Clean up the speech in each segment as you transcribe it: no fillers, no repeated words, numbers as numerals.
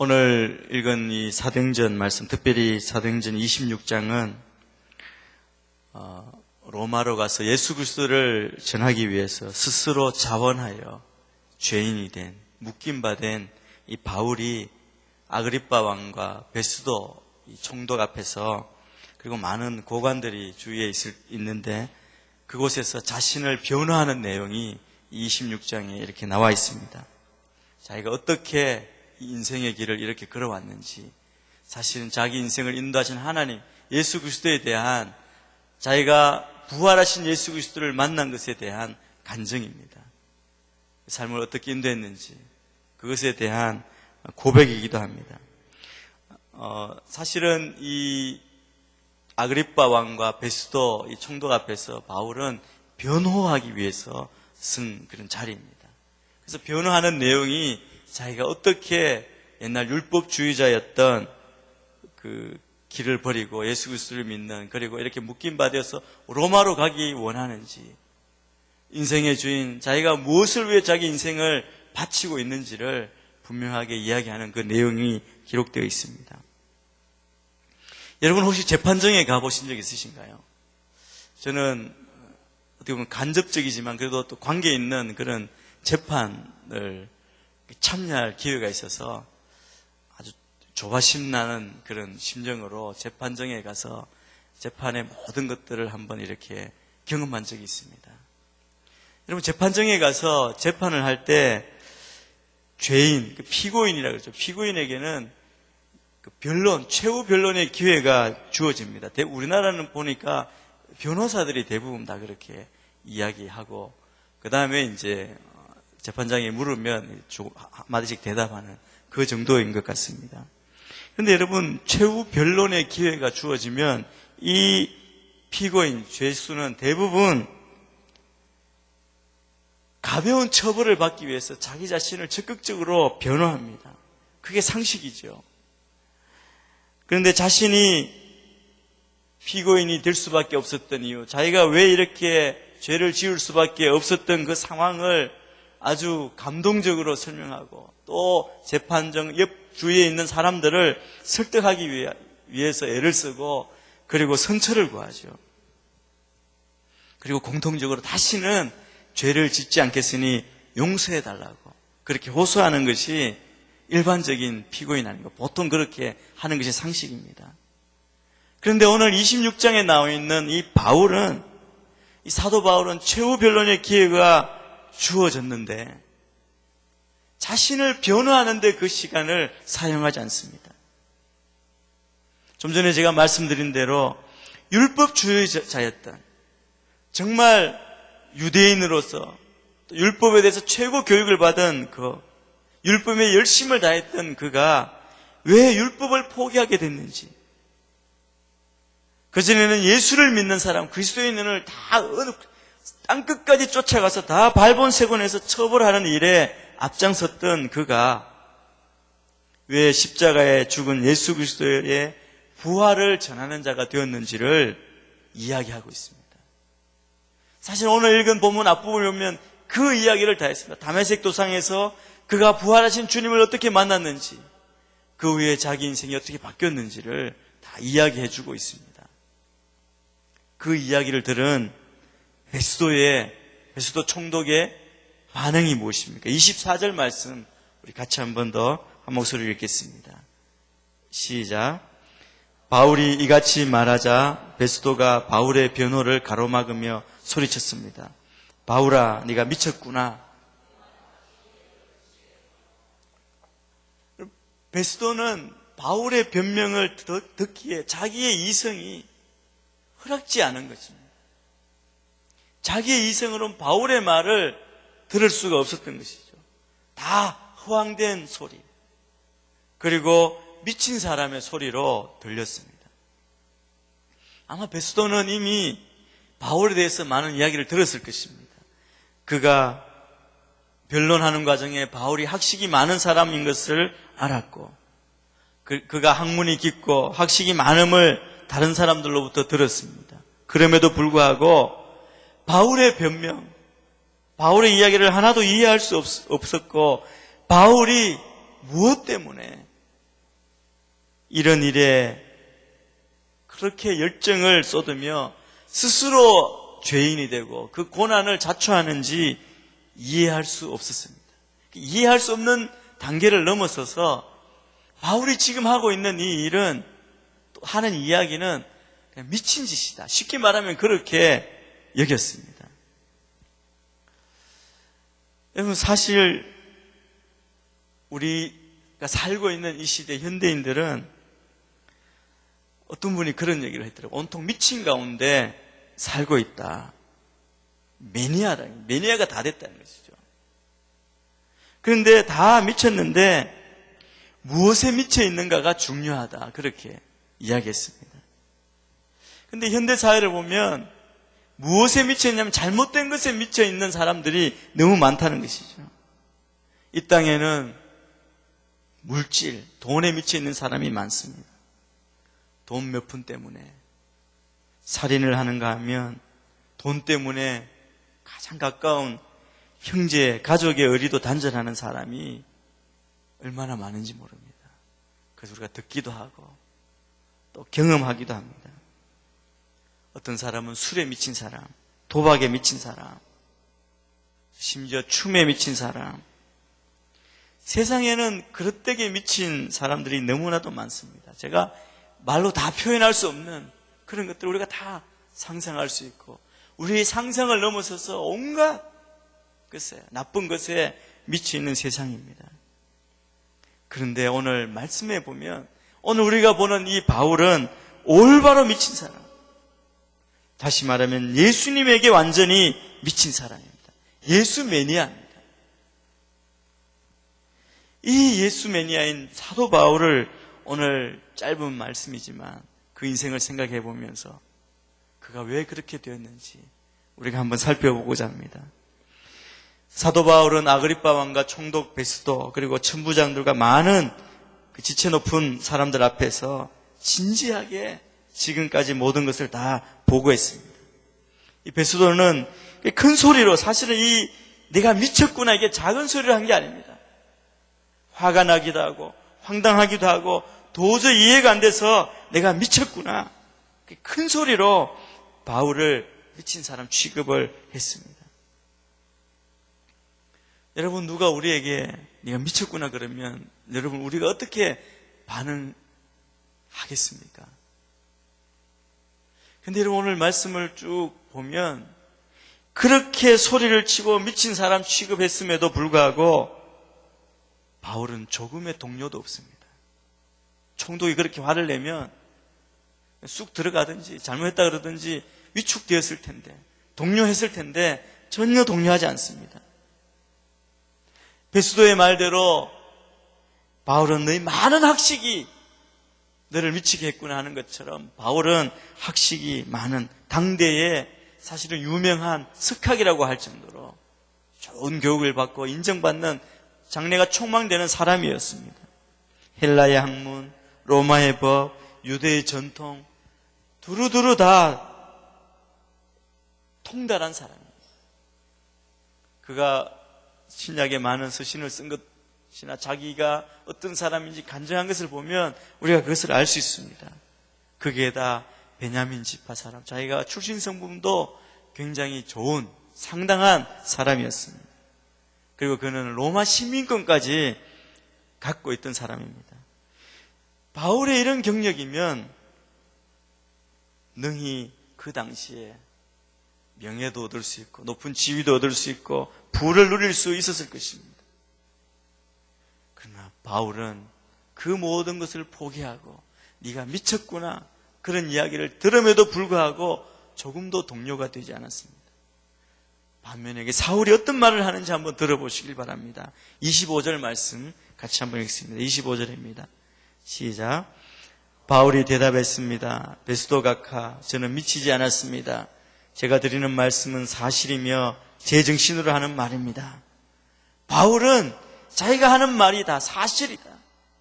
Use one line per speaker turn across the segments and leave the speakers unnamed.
오늘 읽은 이 사도행전 말씀, 특별히 사도행전 26장은 로마로 가서 예수 그리스도를 전하기 위해서 스스로 자원하여 죄인이 된, 묶임받은 이 바울이 아그리빠 왕과 베스도 총독 앞에서, 그리고 많은 고관들이 주위에 있는데 그곳에서 자신을 변호하는 내용이 26장에 이렇게 나와 있습니다. 자기가 어떻게 이 인생의 길을 이렇게 걸어왔는지, 사실은 자기 인생을 인도하신 하나님 예수 그리스도에 대한, 자기가 부활하신 예수 그리스도를 만난 것에 대한 간증입니다. 삶을 어떻게 인도했는지 그것에 대한 고백이기도 합니다. 사실은 이 아그리빠 왕과 베스도 이 총독 앞에서 바울은 변호하기 위해서 쓴 그런 자리입니다. 그래서 변호하는 내용이 자기가 어떻게 옛날 율법주의자였던 그 길을 버리고 예수 그리스도를 믿는, 그리고 이렇게 묶임받아서 로마로 가기 원하는지, 인생의 주인 자기가 무엇을 위해 자기 인생을 바치고 있는지를 분명하게 이야기하는 그 내용이 기록되어 있습니다. 여러분 혹시 재판정에 가보신 적 있으신가요? 저는 어떻게 보면 간접적이지만 그래도 또 관계 있는 그런 재판을 참여할 기회가 있어서 아주 조바심 나는 그런 심정으로 재판정에 가서 재판의 모든 것들을 한번 이렇게 경험한 적이 있습니다. 여러분, 재판정에 가서 재판을 할 때 죄인, 피고인이라고 그러죠. 피고인에게는 그 변론, 최후 변론의 기회가 주어집니다. 우리나라는 보니까 변호사들이 대부분 다 그렇게 이야기하고, 그 다음에 이제 재판장이 물으면 한마디씩 대답하는 그 정도인 것 같습니다. 그런데 여러분, 최후 변론의 기회가 주어지면 이 피고인, 죄수는 대부분 가벼운 처벌을 받기 위해서 자기 자신을 적극적으로 변호합니다. 그게 상식이죠. 그런데 자신이 피고인이 될 수밖에 없었던 이유, 자기가 왜 이렇게 죄를 지을 수밖에 없었던 그 상황을 아주 감동적으로 설명하고, 또 재판정 옆 주위에 있는 사람들을 설득하기 위해서 애를 쓰고, 그리고 선처를 구하죠. 그리고 공통적으로 다시는 죄를 짓지 않겠으니 용서해달라고 그렇게 호소하는 것이 일반적인 피고인 아닌가, 보통 그렇게 하는 것이 상식입니다. 그런데 오늘 26장에 나와 있는 이 바울은, 이 사도 바울은 최후 변론의 기회가 주어졌는데 자신을 변호하는 데 그 시간을 사용하지 않습니다. 좀 전에 제가 말씀드린 대로 율법주의자였던, 정말 유대인으로서 율법에 대해서 최고 교육을 받은 그 율법에 열심을 다했던 그가 왜 율법을 포기하게 됐는지, 그전에는 예수를 믿는 사람, 그리스도인을 다 땅끝까지 쫓아가서 다 발본색원해서 처벌하는 일에 앞장섰던 그가 왜 십자가에 죽은 예수 그리스도의 부활을 전하는 자가 되었는지를 이야기하고 있습니다. 사실 오늘 읽은 본문 앞부분을 보면 그 이야기를 다 했습니다. 다메섹 도상에서 그가 부활하신 주님을 어떻게 만났는지, 그 후에 자기 인생이 어떻게 바뀌었는지를 다 이야기해주고 있습니다. 그 이야기를 들은 베스도 총독의 반응이 무엇입니까? 24절 말씀 우리 같이 한 번 더 한 목소리로 읽겠습니다. 시작. 바울이 이같이 말하자 베스도가 바울의 변호를 가로막으며 소리쳤습니다. 바울아, 네가 미쳤구나. 베스도는 바울의 변명을 듣기에 자기의 이성이 허락지 않은 것입니다. 자기의 이성으로는 바울의 말을 들을 수가 없었던 것이죠. 다 허황된 소리, 그리고 미친 사람의 소리로 들렸습니다. 아마 베스도는 이미 바울에 대해서 많은 이야기를 들었을 것입니다. 그가 변론하는 과정에 바울이 학식이 많은 사람인 것을 알았고, 그가 학문이 깊고 학식이 많음을 다른 사람들로부터 들었습니다. 그럼에도 불구하고 바울의 변명, 바울의 이야기를 하나도 이해할 수 없었고, 바울이 무엇 때문에 이런 일에 그렇게 열정을 쏟으며 스스로 죄인이 되고 그 고난을 자초하는지 이해할 수 없었습니다. 이해할 수 없는 단계를 넘어서서 바울이 지금 하고 있는 이 일은, 또 하는 이야기는 그냥 미친 짓이다. 쉽게 말하면 그렇게 여겼습니다. 여러분, 사실 우리가 살고 있는 이 시대 현대인들은 어떤 분이 그런 얘기를 했더라고요. 온통 미친 가운데 살고 있다. 매니아가 다 됐다는 것이죠. 그런데 다 미쳤는데 무엇에 미쳐 있는가가 중요하다. 그렇게 이야기했습니다. 그런데 현대 사회를 보면 무엇에 미쳐 있냐면 잘못된 것에 미쳐 있는 사람들이 너무 많다는 것이죠. 이 땅에는 물질, 돈에 미쳐 있는 사람이 많습니다. 돈 몇 푼 때문에 살인을 하는가 하면 돈 때문에 가장 가까운 형제, 가족의 의리도 단절하는 사람이 얼마나 많은지 모릅니다. 그래서 우리가 듣기도 하고 또 경험하기도 합니다. 어떤 사람은 술에 미친 사람, 도박에 미친 사람, 심지어 춤에 미친 사람. 세상에는 그릇되게 미친 사람들이 너무나도 많습니다. 제가 말로 다 표현할 수 없는 그런 것들을 우리가 다 상상할 수 있고, 우리의 상상을 넘어서서 온갖 것에, 나쁜 것에 미쳐 있는 세상입니다. 그런데 오늘 말씀해 보면, 오늘 우리가 보는 이 바울은 올바로 미친 사람, 다시 말하면 예수님에게 완전히 미친 사람입니다. 예수 매니아입니다. 이 예수 매니아인 사도 바울을 오늘 짧은 말씀이지만 그 인생을 생각해 보면서 그가 왜 그렇게 되었는지 우리가 한번 살펴보고자 합니다. 사도 바울은 아그리빠 왕과 총독 베스도 그리고 천부장들과 많은 그 지체 높은 사람들 앞에서 진지하게 지금까지 모든 것을 다 보고했습니다. 이 베스도는 큰 소리로, 사실은 내가 미쳤구나, 이게 작은 소리를 한 게 아닙니다. 화가 나기도 하고 황당하기도 하고 도저히 이해가 안 돼서 내가 미쳤구나, 큰 소리로 바울을 미친 사람 취급을 했습니다. 여러분, 누가 우리에게 네가 미쳤구나 그러면 여러분, 우리가 어떻게 반응하겠습니까? 근데 여러분, 오늘 말씀을 쭉 보면 그렇게 소리를 치고 미친 사람 취급했음에도 불구하고 바울은 조금의 동료도 없습니다. 총독이 그렇게 화를 내면 쑥 들어가든지 잘못했다 그러든지 위축되었을 텐데, 동료했을 텐데 전혀 동료하지 않습니다. 베스도의 말대로 바울은 너희 많은 학식이 너를 미치게 했구나 하는 것처럼, 바울은 학식이 많은, 당대에 사실은 유명한 석학이라고 할 정도로 좋은 교육을 받고 인정받는, 장래가 촉망되는 사람이었습니다. 헬라의 학문, 로마의 법, 유대의 전통, 두루두루 다 통달한 사람입니다. 그가 신약에 많은 서신을 쓴 것이나 자기가 어떤 사람인지 간증한 것을 보면 우리가 그것을 알 수 있습니다. 거기에다 베냐민 지파 사람, 자기가 출신 성분도 굉장히 좋은 상당한 사람이었습니다. 그리고 그는 로마 시민권까지 갖고 있던 사람입니다. 바울의 이런 경력이면 능히 그 당시에 명예도 얻을 수 있고 높은 지위도 얻을 수 있고 부를 누릴 수 있었을 것입니다. 그러나 바울은 그 모든 것을 포기하고 네가 미쳤구나 그런 이야기를 들음에도 불구하고 조금도 동료가 되지 않았습니다. 반면에 사울이 어떤 말을 하는지 한번 들어보시길 바랍니다. 25절 말씀 같이 한번 읽습니다. 25절입니다. 시작. 바울이 대답했습니다. 베스도 각하, 저는 미치지 않았습니다. 제가 드리는 말씀은 사실이며 제 정신으로 하는 말입니다. 바울은 자기가 하는 말이 다 사실이다.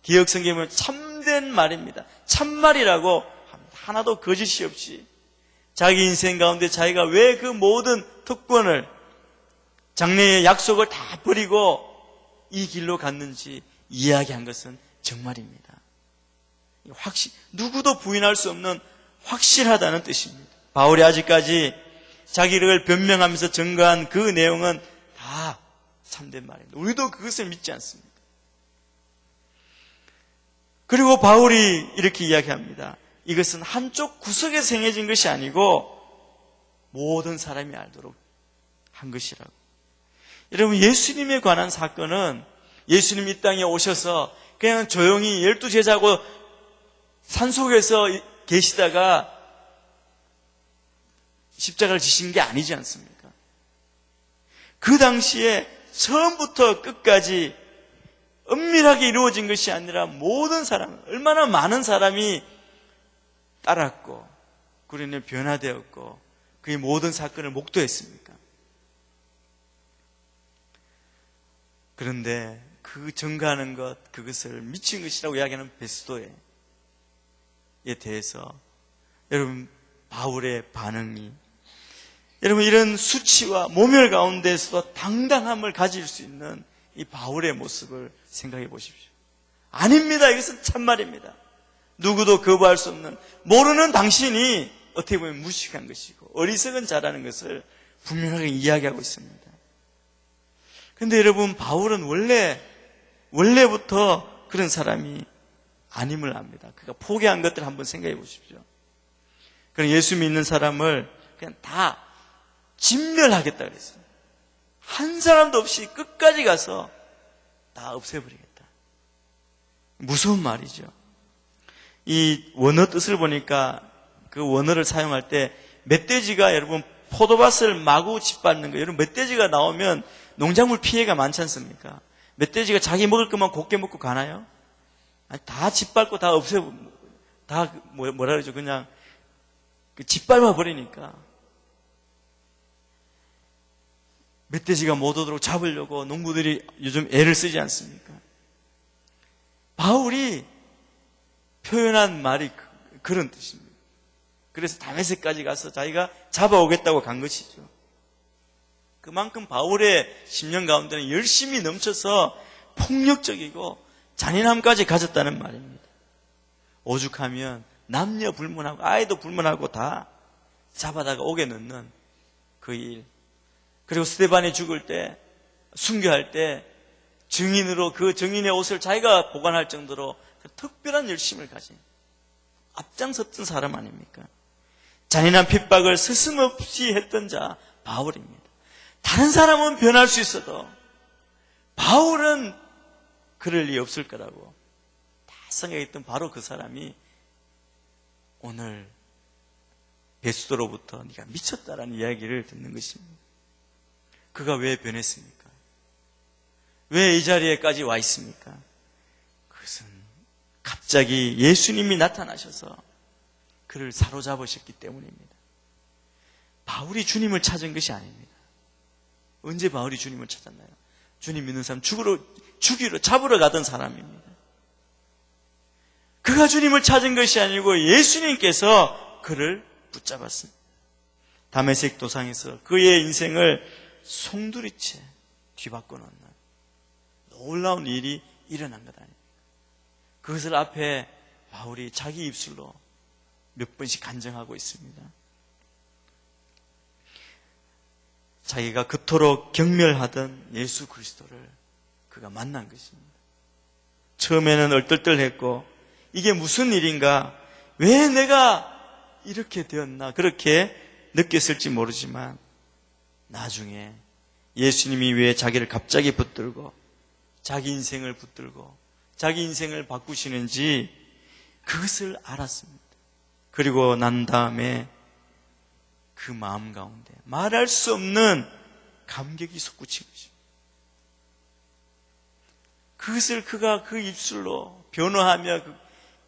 기억성경에 보면 참된 말입니다. 참말이라고 합니다. 하나도 거짓이 없이 자기 인생 가운데 자기가 왜 그 모든 특권을, 장래의 약속을 다 버리고 이 길로 갔는지 이야기한 것은 정말입니다. 누구도 부인할 수 없는 확실하다는 뜻입니다. 바울이 아직까지 자기를 변명하면서 증거한 그 내용은 다 참된 말입니다. 우리도 그것을 믿지 않습니다. 그리고 바울이 이렇게 이야기합니다. 이것은 한쪽 구석에서 행해진 것이 아니고 모든 사람이 알도록 한 것이라고. 여러분, 예수님에 관한 사건은 예수님이 이 땅에 오셔서 그냥 조용히 12제자고 산속에서 계시다가 십자가를 지신 게 아니지 않습니까? 그 당시에 처음부터 끝까지 은밀하게 이루어진 것이 아니라 모든 사람, 얼마나 많은 사람이 따랐고 그로 인해 변화되었고 그의 모든 사건을 목도했습니까? 그런데 그 증거하는 것, 그것을 미친 것이라고 이야기하는 베스도에 대해서 여러분, 바울의 반응이, 여러분, 이런 수치와 모멸 가운데서도 당당함을 가질 수 있는 이 바울의 모습을 생각해 보십시오. 아닙니다. 이것은 참말입니다. 누구도 거부할 수 없는, 모르는 당신이 어떻게 보면 무식한 것이고 어리석은 자라는 것을 분명하게 이야기하고 있습니다. 그런데 여러분, 바울은 원래부터 그런 사람이 아님을 압니다. 그가 포기한 것들 한번 생각해 보십시오. 그럼 예수 믿는 사람을 그냥 다 진멸하겠다 그랬어요. 한 사람도 없이 끝까지 가서 다 없애버리겠다. 무서운 말이죠. 이 원어 뜻을 보니까 그 원어를 사용할 때 멧돼지가 여러분 포도밭을 마구 짓밟는 거예요. 여러분, 멧돼지가 나오면 농작물 피해가 많지 않습니까? 멧돼지가 자기 먹을 것만 곱게 먹고 가나요? 아니, 다 짓밟고 다 다 뭐라 그러죠? 그냥 짓밟아 버리니까 멧돼지가 못 오도록 잡으려고 농부들이 요즘 애를 쓰지 않습니까? 바울이 표현한 말이 그런 뜻입니다. 그래서 다메섹까지 가서 자기가 잡아오겠다고 간 것이죠. 그만큼 바울의 심령 가운데는 열심히 넘쳐서 폭력적이고 잔인함까지 가졌다는 말입니다. 오죽하면 남녀 불문하고 아이도 불문하고 다 잡아다가 옥에 넣는 그 일. 그리고 스데반이 죽을 때, 순교할 때 증인으로 그 증인의 옷을 자기가 보관할 정도로 특별한 열심을 가진 앞장섰던 사람 아닙니까? 잔인한 핍박을 스스럼없이 했던 자 바울입니다. 다른 사람은 변할 수 있어도 바울은 그럴 리 없을 거라고 다 생각했던 바로 그 사람이 오늘 베스도로부터 네가 미쳤다라는 이야기를 듣는 것입니다. 그가 왜 변했습니까? 왜 이 자리에까지 와 있습니까? 그것은 갑자기 예수님이 나타나셔서 그를 사로잡으셨기 때문입니다. 바울이 주님을 찾은 것이 아닙니다. 언제 바울이 주님을 찾았나요? 주님 믿는 사람 죽이러 잡으러 가던 사람입니다. 그가 주님을 찾은 것이 아니고 예수님께서 그를 붙잡았습니다. 다메섹 도상에서 그의 인생을 송두리째 뒤바꿔 놓는 놀라운 일이 일어난 것 아닙니까? 그것을 앞에 바울이 자기 입술로 몇 번씩 간증하고 있습니다. 자기가 그토록 경멸하던 예수 그리스도를 그가 만난 것입니다. 처음에는 얼떨떨했고 이게 무슨 일인가, 왜 내가 이렇게 되었나 그렇게 느꼈을지 모르지만 나중에 예수님이 왜 자기를 갑자기 붙들고 자기 인생을 붙들고 자기 인생을 바꾸시는지 그것을 알았습니다. 그리고 난 다음에 그 마음 가운데 말할 수 없는 감격이 솟구친 것입니다. 그것을 그가 그 입술로 변호하며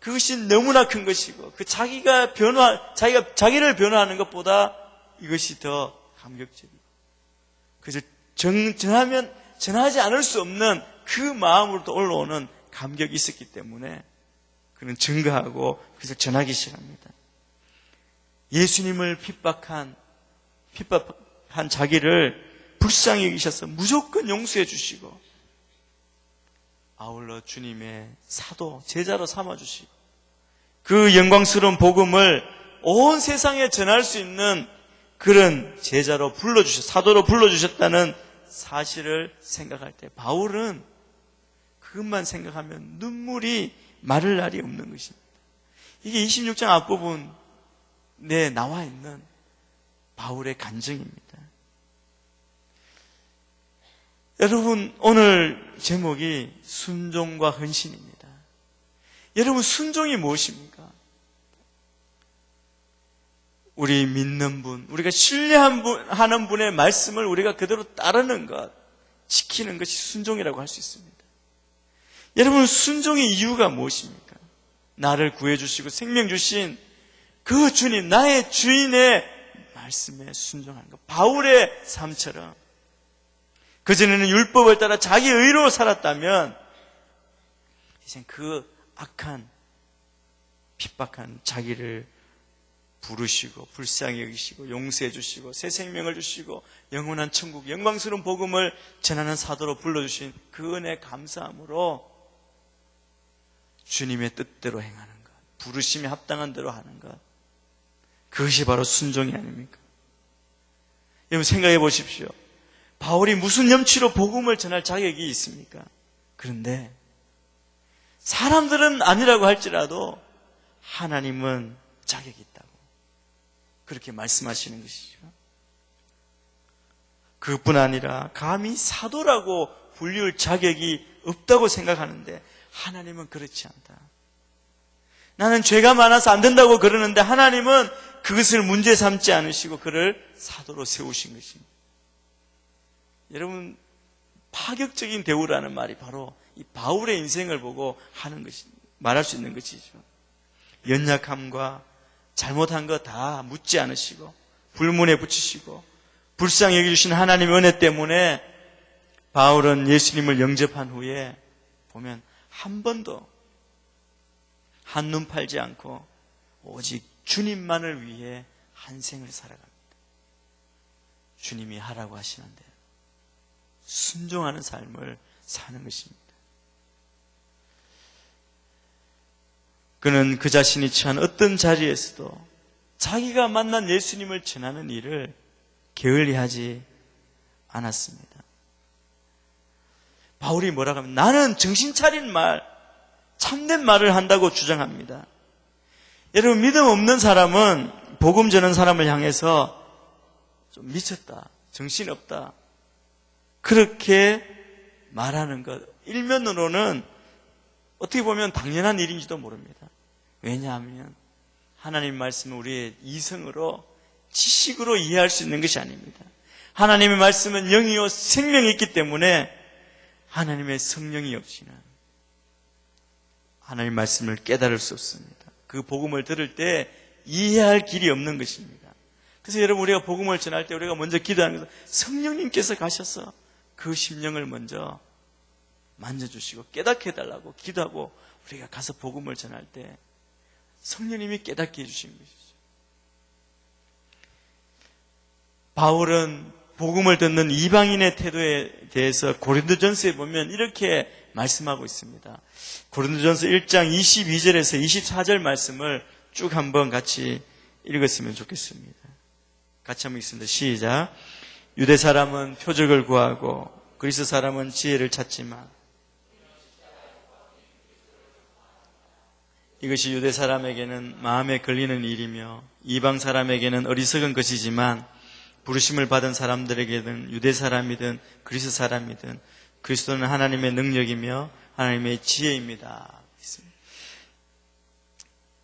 그것이 너무나 큰 것이고 자기를 변호하는 것보다 이것이 더 감격적이고 그래서 전하지 않을 수 없는 그 마음으로부터 올라오는 감격이 있었기 때문에 그는 증거하고 그래서 전하기 시작합니다. 예수님을 핍박한 자기를 불쌍히 여기셔서 무조건 용서해 주시고 아울러 주님의 사도, 제자로 삼아주시고 그 영광스러운 복음을 온 세상에 전할 수 있는 그런 제자로 사도로 불러주셨다는 사실을 생각할 때 바울은 그것만 생각하면 눈물이 마를 날이 없는 것입니다. 이게 26장 앞부분에 나와 있는 바울의 간증입니다. 여러분, 오늘 제목이 순종과 헌신입니다. 여러분, 순종이 무엇입니까? 우리 믿는 분, 우리가 신뢰하는 분의 말씀을 우리가 그대로 따르는 것, 지키는 것이 순종이라고 할 수 있습니다. 여러분, 순종의 이유가 무엇입니까? 나를 구해주시고 생명 주신 그 주님, 나의 주인의 말씀에 순종하는 것. 바울의 삶처럼 그전에는 율법을 따라 자기 의로 살았다면 이제 그 악한 핍박한 자기를 부르시고 불쌍히 여기시고 용서해 주시고 새 생명을 주시고 영원한 천국 영광스러운 복음을 전하는 사도로 불러주신 그 은혜 감사함으로 주님의 뜻대로 행하는 것, 부르심에 합당한 대로 하는 것, 그것이 바로 순종이 아닙니까? 여러분 생각해 보십시오. 바울이 무슨 염치로 복음을 전할 자격이 있습니까? 그런데 사람들은 아니라고 할지라도 하나님은 자격이 있다고 그렇게 말씀하시는 것이죠. 그뿐 아니라 감히 사도라고 불릴 자격이 없다고 생각하는데 하나님은 그렇지 않다. 나는 죄가 많아서 안 된다고 그러는데 하나님은 그것을 문제 삼지 않으시고 그를 사도로 세우신 것입니다. 여러분, 파격적인 대우라는 말이 바로 이 바울의 인생을 보고 하는 것이, 말할 수 있는 것이죠. 연약함과 잘못한 거 다 묻지 않으시고 불문에 붙이시고 불쌍히 여겨주신 하나님의 은혜 때문에 바울은 예수님을 영접한 후에 보면 한 번도 한눈 팔지 않고 오직 주님만을 위해 한 생을 살아갑니다. 주님이 하라고 하시는데 순종하는 삶을 사는 것입니다. 그는 그 자신이 처한 어떤 자리에서도 자기가 만난 예수님을 전하는 일을 게을리하지 않았습니다. 바울이 뭐라고 하면 나는 정신 차린 말, 참된 말을 한다고 주장합니다. 여러분, 믿음 없는 사람은 복음 전하는 사람을 향해서 좀 미쳤다, 정신없다 그렇게 말하는 것, 일면으로는 어떻게 보면 당연한 일인지도 모릅니다. 왜냐하면 하나님 말씀은 우리의 이성으로 지식으로 이해할 수 있는 것이 아닙니다. 하나님의 말씀은 영이요 생명이 있기 때문에 하나님의 성령이 없이는 하나님의 말씀을 깨달을 수 없습니다. 그 복음을 들을 때 이해할 길이 없는 것입니다. 그래서 여러분, 우리가 복음을 전할 때 우리가 먼저 기도하는 것은 성령님께서 가셔서 그 심령을 먼저 만져주시고 깨닫게 해달라고 기도하고 우리가 가서 복음을 전할 때 성령님이 깨닫게 해주신 것이죠. 바울은 복음을 듣는 이방인의 태도에 대해서 고린도전서에 보면 이렇게 말씀하고 있습니다. 고린도전서 1장 22절에서 24절 말씀을 쭉 한번 같이 읽었으면 좋겠습니다. 같이 한번 읽습니다. 시작. 유대 사람은 표적을 구하고 그리스 사람은 지혜를 찾지만 이것이 유대 사람에게는 마음에 걸리는 일이며 이방 사람에게는 어리석은 것이지만 부르심을 받은 사람들에게는 유대 사람이든 그리스 사람이든 그리스도는 하나님의 능력이며 하나님의 지혜입니다.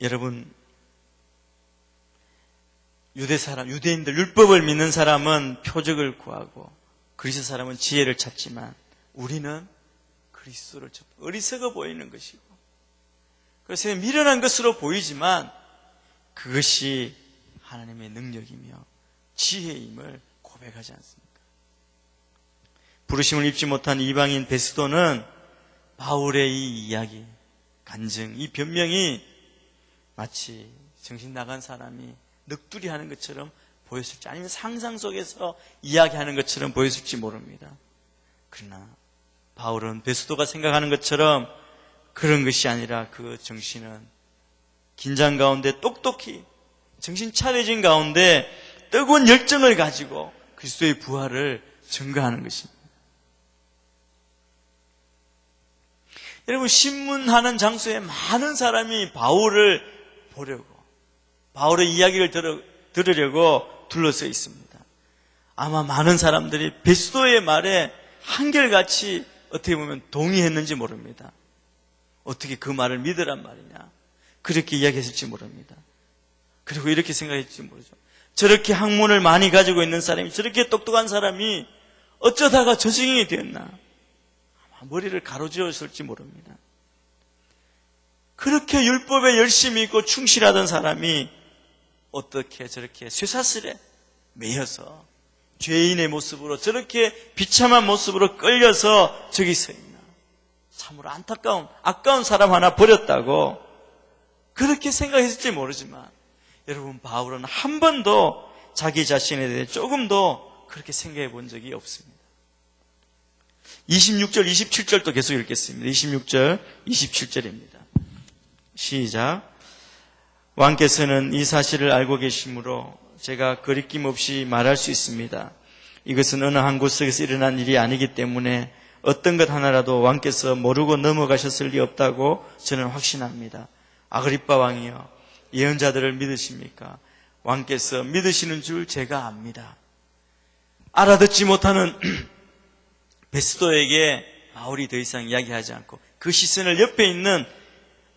여러분, 유대인들, 율법을 믿는 사람은 표적을 구하고 그리스 사람은 지혜를 찾지만 우리는 그리스도를 찾고 어리석어 보이는 것이고 그래서 미련한 것으로 보이지만 그것이 하나님의 능력이며 지혜임을 고백하지 않습니까? 부르심을 입지 못한 이방인 베스도는 바울의 이 이야기, 간증, 이 변명이 마치 정신 나간 사람이 넋두리 하는 것처럼 보였을지 아니면 상상 속에서 이야기하는 것처럼 보였을지 모릅니다. 그러나 바울은 베스도가 생각하는 것처럼 그런 것이 아니라 그 정신은 긴장 가운데 똑똑히 정신 차려진 가운데 뜨거운 열정을 가지고 그리스도의 부활을 증거하는 것입니다. 여러분, 신문하는 장소에 많은 사람이 바울을 보려고, 바울의 이야기를 들으려고 둘러서 있습니다. 아마 많은 사람들이 베스도의 말에 한결같이 어떻게 보면 동의했는지 모릅니다. 어떻게 그 말을 믿으란 말이냐, 그렇게 이야기했을지 모릅니다. 그리고 이렇게 생각했을지 모르죠. 저렇게 학문을 많이 가지고 있는 사람이, 저렇게 똑똑한 사람이 어쩌다가 저승이 되었나, 머리를 가로지었을지 모릅니다. 그렇게 율법에 열심히 있고 충실하던 사람이 어떻게 저렇게 쇠사슬에 매여서 죄인의 모습으로, 저렇게 비참한 모습으로 끌려서 저기 서 있나. 참으로 아까운 사람 하나 버렸다고 그렇게 생각했을지 모르지만, 여러분, 바울은 한 번도 자기 자신에 대해 조금도 그렇게 생각해 본 적이 없습니다. 26절, 27절도 계속 읽겠습니다. 26절, 27절입니다. 시작. 왕께서는 이 사실을 알고 계시므로 제가 거리낌 없이 말할 수 있습니다. 이것은 어느 한 곳에서 일어난 일이 아니기 때문에 어떤 것 하나라도 왕께서 모르고 넘어가셨을 리 없다고 저는 확신합니다. 아그리빠 왕이여, 예언자들을 믿으십니까? 왕께서 믿으시는 줄 제가 압니다. 알아듣지 못하는 베스도에게 바울이 더 이상 이야기하지 않고 그 시선을 옆에 있는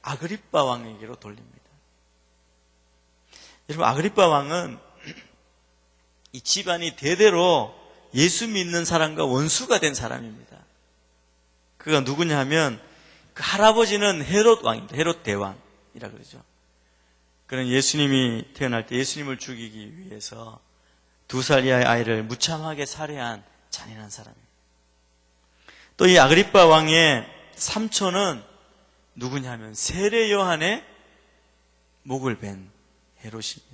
아그리빠 왕에게로 돌립니다. 여러분, 아그리빠 왕은 이 집안이 대대로 예수 믿는 사람과 원수가 된 사람입니다. 그가 누구냐 하면 그 할아버지는 헤롯 왕입니다. 헤롯 대왕이라 그러죠. 그는 예수님이 태어날 때 예수님을 죽이기 위해서 2살 이하의 아이를 무참하게 살해한 잔인한 사람입니다. 또 이 아그리빠 왕의 삼촌은 누구냐 하면 세례 요한의 목을 벤 헤롯입니다.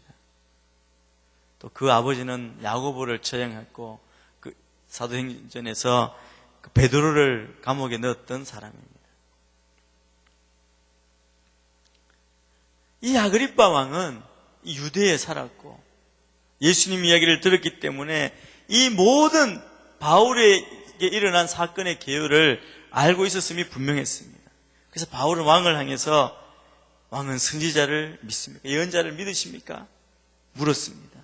또 그 아버지는 야고보를 처형했고 그 사도행전에서 그 베드로를 감옥에 넣었던 사람입니다. 이 아그리빠 왕은 유대에 살았고 예수님 이야기를 들었기 때문에 이 모든 바울에게 일어난 사건의 개요를 알고 있었음이 분명했습니다. 그래서 바울은 왕을 향해서 왕은 선지자를 믿습니까? 예언자를 믿으십니까? 물었습니다.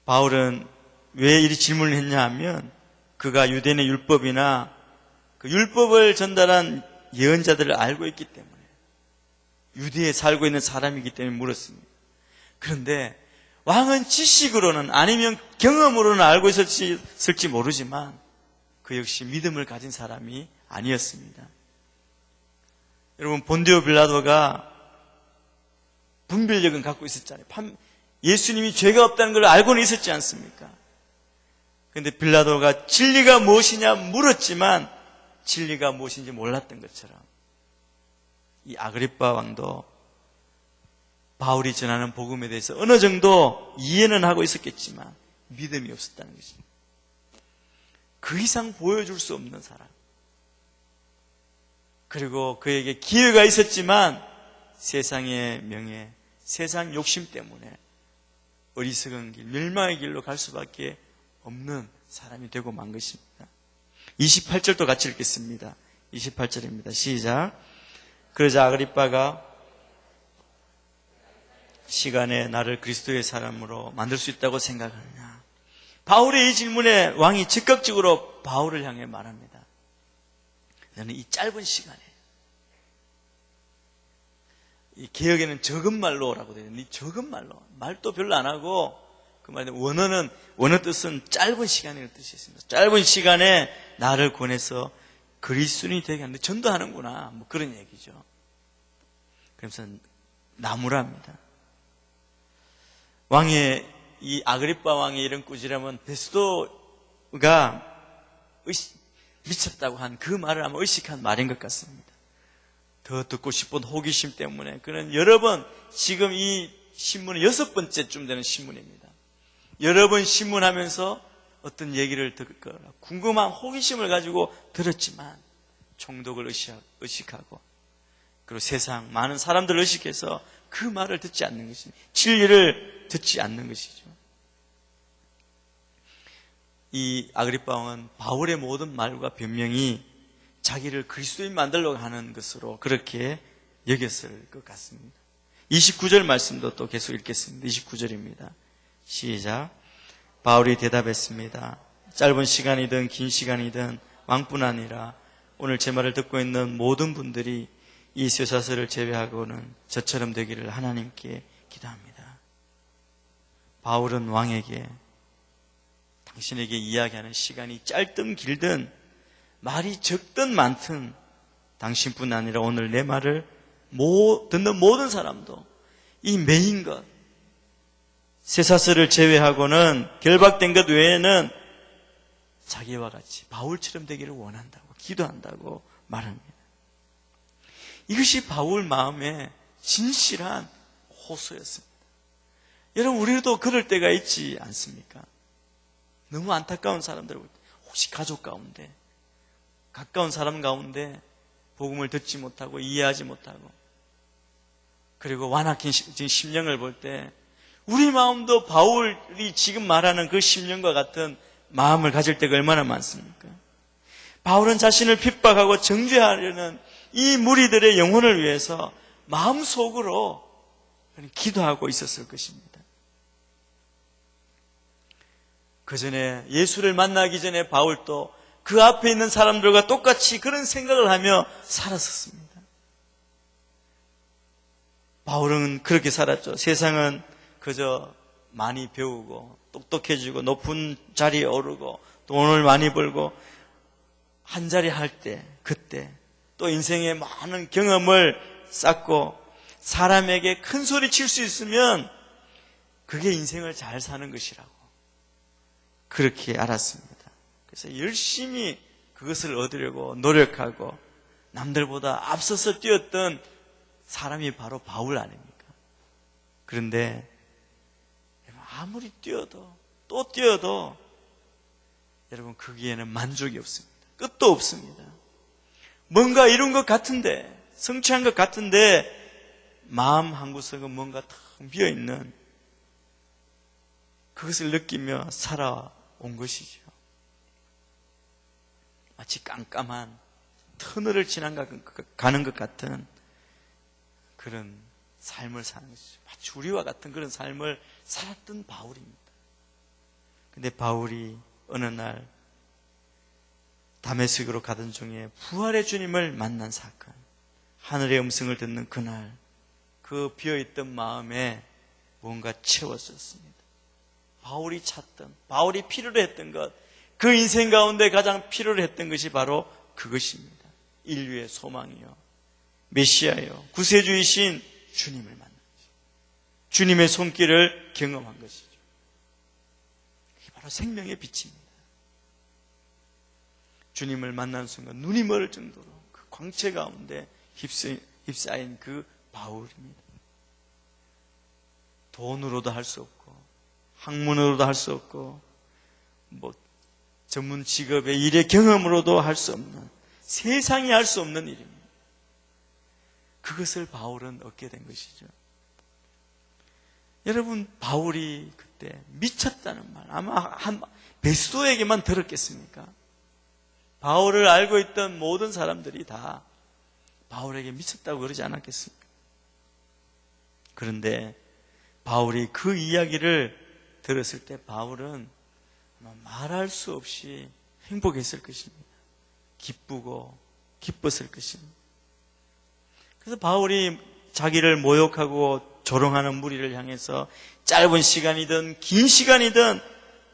바울은 왜 이리 질문을 했냐 하면 그가 유대인의 율법이나 그 율법을 전달한 예언자들을 알고 있기 때문에, 유대에 살고 있는 사람이기 때문에 물었습니다. 그런데 왕은 지식으로는 아니면 경험으로는 알고 있었을지 모르지만 그 역시 믿음을 가진 사람이 아니었습니다. 여러분, 본디오 빌라도가 분별력은 갖고 있었잖아요. 예수님이 죄가 없다는 걸 알고는 있었지 않습니까? 그런데 빌라도가 진리가 무엇이냐 물었지만 진리가 무엇인지 몰랐던 것처럼 이 아그리빠 왕도 바울이 전하는 복음에 대해서 어느 정도 이해는 하고 있었겠지만 믿음이 없었다는 것입니다. 그 이상 보여줄 수 없는 사람. 그리고 그에게 기회가 있었지만 세상의 명예, 세상 욕심 때문에 어리석은 길, 멸망의 길로 갈 수밖에 없는 사람이 되고 만 것입니다. 28절도 같이 읽겠습니다. 28절입니다. 시작. 그러자 아그리빠가 시간에 나를 그리스도의 사람으로 만들 수 있다고 생각하느냐. 바울의 이 질문에 왕이 즉각적으로 바울을 향해 말합니다. 너는 이 짧은 시간에, 이 개혁에는 적은 말로라고 되어 있는데, 적은 말로, 말도 별로 안 하고, 그 말에 원어 뜻은 짧은 시간이라는 뜻이 있습니다. 짧은 시간에 나를 권해서 그리스도인이 되게 하는데 전도하는구나, 뭐 그런 얘기죠. 그래서 나무랍니다. 왕의, 이 아그리빠 왕의 이런 꾸지람은 베스도가 미쳤다고 한 그 말을 아마 의식한 말인 것 같습니다. 더 듣고 싶은 호기심 때문에 그는 여러 번, 지금 이 신문은 6번째쯤 되는 신문입니다. 여러 번 신문하면서 어떤 얘기를 듣거나 궁금한 호기심을 가지고 들었지만 총독을 의식하고 그리고 세상 많은 사람들을 의식해서 그 말을 듣지 않는 것입니다. 진리를 듣지 않는 것이죠. 이 아그리파 왕은 바울의 모든 말과 변명이 자기를 그리스도인 만들려고 하는 것으로 그렇게 여겼을 것 같습니다. 29절 말씀도 또 계속 읽겠습니다. 29절입니다. 시작. 바울이 대답했습니다. 짧은 시간이든 긴 시간이든 왕뿐 아니라 오늘 제 말을 듣고 있는 모든 분들이 이 쇠사슬을 제외하고는 저처럼 되기를 하나님께 기도합니다. 바울은 왕에게 당신에게 이야기하는 시간이 짧든 길든 말이 적든 많든 당신뿐 아니라 오늘 내 말을 듣는 모든 사람도 이 매인 것, 쇠사슬을 제외하고는 결박된 것 외에는 자기와 같이 바울처럼 되기를 원한다고 기도한다고 말합니다. 이것이 바울 마음의 진실한 호소였습니다. 여러분, 우리도 그럴 때가 있지 않습니까? 너무 안타까운 사람들, 혹시 가족 가운데, 가까운 사람 가운데 복음을 듣지 못하고 이해하지 못하고, 그리고 완악한 심령을 볼 때 우리 마음도 바울이 지금 말하는 그 심령과 같은 마음을 가질 때가 얼마나 많습니까? 바울은 자신을 핍박하고 정죄하려는 이 무리들의 영혼을 위해서 마음속으로 기도하고 있었을 것입니다. 그 전에 예수를 만나기 전에 바울도 그 앞에 있는 사람들과 똑같이 그런 생각을 하며 살았었습니다. 바울은 그렇게 살았죠. 세상은 그저 많이 배우고 똑똑해지고 높은 자리에 오르고 돈을 많이 벌고 한 자리 할 때 그때 또 인생에 많은 경험을 쌓고 사람에게 큰 소리 칠 수 있으면 그게 인생을 잘 사는 것이라고 그렇게 알았습니다. 그래서 열심히 그것을 얻으려고 노력하고 남들보다 앞서서 뛰었던 사람이 바로 바울 아닙니까? 그런데 아무리 뛰어도 또 뛰어도 여러분 거기에는 만족이 없습니다. 끝도 없습니다. 뭔가 이룬 것 같은데 성취한 것 같은데 마음 한구석은 뭔가 탁 비어있는 그것을 느끼며 살아온 것이죠. 마치 깜깜한 터널을 지나가는 것 같은 그런 삶을 사는 것이죠. 마치 우리와 같은 그런 삶을 살았던 바울입니다. 근데 바울이 어느 날 다메섹으로 가던 중에 부활의 주님을 만난 사건, 하늘의 음성을 듣는 그날 그 비어있던 마음에 뭔가 채워졌습니다. 바울이 찾던, 바울이 필요로 했던 것, 그 인생 가운데 가장 필요로 했던 것이 바로 그것입니다. 인류의 소망이요, 메시아요, 구세주이신 주님을 만난 것이죠. 주님의 손길을 경험한 것이죠. 이게 바로 생명의 빛입니다. 주님을 만난 순간 눈이 멀을 정도로 그 광채 가운데 휩싸인 그 바울입니다. 돈으로도 할 수 없고 학문으로도 할 수 없고 전문 직업의 일의 경험으로도 할 수 없는, 세상이 할 수 없는 일입니다. 그것을 바울은 얻게 된 것이죠. 여러분, 바울이 그때 미쳤다는 말 아마 한 베스도에게만 들었겠습니까? 바울을 알고 있던 모든 사람들이 다 바울에게 미쳤다고 그러지 않았겠습니까? 그런데 바울이 그 이야기를 들었을 때 바울은 말할 수 없이 행복했을 것입니다. 기쁘고 기뻤을 것입니다. 그래서 바울이 자기를 모욕하고 조롱하는 무리를 향해서 짧은 시간이든 긴 시간이든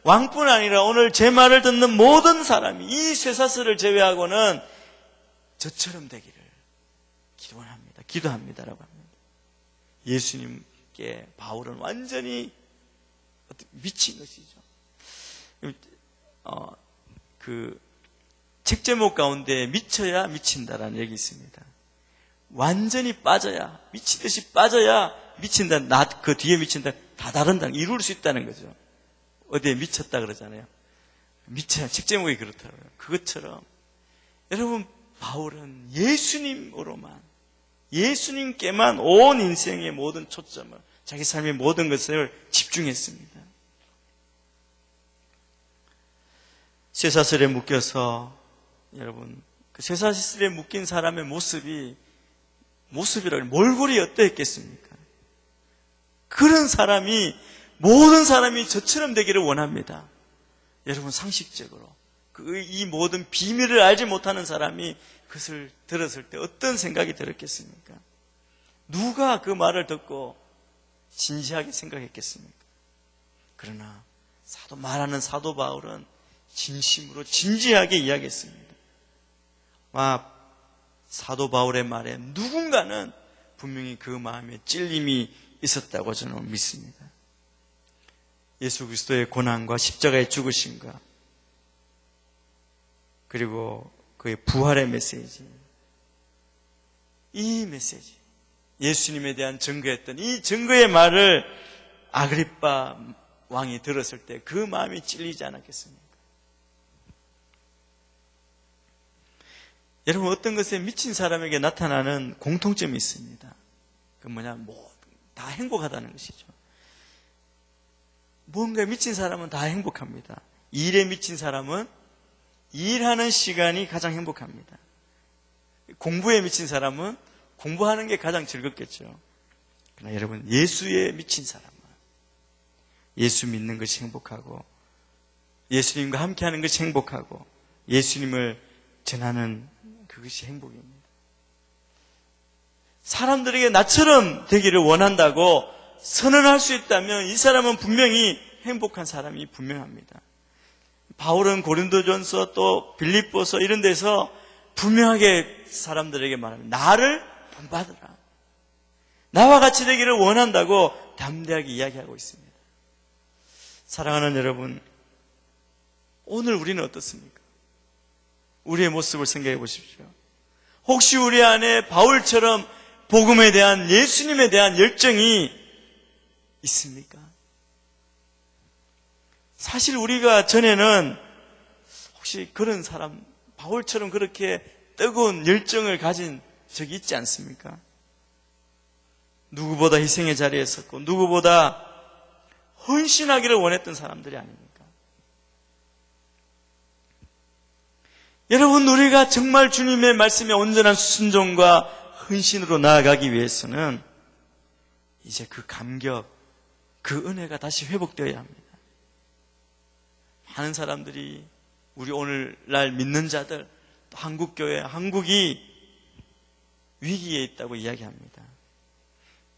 왕뿐 아니라 오늘 제 말을 듣는 모든 사람이 이 쇠사슬을 제외하고는 저처럼 되기를 기도합니다라고 합니다. 예수님께 바울은 완전히 미친 것이죠. 그 책 제목 가운데 미쳐야 미친다라는 얘기 있습니다. 완전히 빠져야, 미치듯이 빠져야 미친다, 그 뒤에 미친다, 다 다른다는, 이룰 수 있다는 거죠. 어디에 미쳤다 그러잖아요. 미쳐야, 책 제목이 그렇더라고요. 그것처럼 여러분, 바울은 예수님으로만 예수님께만 온 인생의 모든 초점을, 자기 삶의 모든 것을 집중했습니다. 쇠사슬에 묶여서, 여러분, 그 쇠사슬에 묶인 사람의 모습이라고, 몰골이 어떠했겠습니까? 그런 사람이, 모든 사람이 저처럼 되기를 원합니다. 여러분, 상식적으로. 이 모든 비밀을 알지 못하는 사람이 그것을 들었을 때 어떤 생각이 들었겠습니까? 누가 그 말을 듣고 진지하게 생각했겠습니까? 그러나 말하는 사도 바울은 진심으로 진지하게 이야기했습니다. 사도 바울의 말에 누군가는 분명히 그 마음에 찔림이 있었다고 저는 믿습니다. 예수 그리스도의 고난과 십자가의 죽으심과 그리고 그의 부활의 메시지, 이 메시지, 예수님에 대한 증거했던 이 증거의 말을 아그리빠 왕이 들었을 때 그 마음이 찔리지 않았겠습니까? 여러분, 어떤 것에 미친 사람에게 나타나는 공통점이 있습니다. 그 다 행복하다는 것이죠. 뭔가에 미친 사람은 다 행복합니다. 일에 미친 사람은 일하는 시간이 가장 행복합니다. 공부에 미친 사람은 공부하는 게 가장 즐겁겠죠. 그러나 여러분, 예수에 미친 사람은 예수 믿는 것이 행복하고, 예수님과 함께하는 것이 행복하고, 예수님을 전하는 그것이 행복입니다. 사람들에게 나처럼 되기를 원한다고 선언할 수 있다면 이 사람은 분명히 행복한 사람이 분명합니다. 바울은 고린도전서 또 빌립보서 이런 데서 분명하게 사람들에게 말합니다. 나를 본받으라. 나와 같이 되기를 원한다고 담대하게 이야기하고 있습니다. 사랑하는 여러분, 오늘 우리는 어떻습니까? 우리의 모습을 생각해 보십시오. 혹시 우리 안에 바울처럼 복음에 대한, 예수님에 대한 열정이 있습니까? 사실 우리가 전에는 혹시 그런 사람, 바울처럼 그렇게 뜨거운 열정을 가진 적이 있지 않습니까? 누구보다 희생의 자리에 섰고 누구보다 헌신하기를 원했던 사람들이 아닙니까? 여러분, 우리가 정말 주님의 말씀에 온전한 순종과 헌신으로 나아가기 위해서는 이제 그 감격, 그 은혜가 다시 회복되어야 합니다. 많은 사람들이 우리 오늘날 믿는 자들, 또 한국교회, 한국이 위기에 있다고 이야기합니다.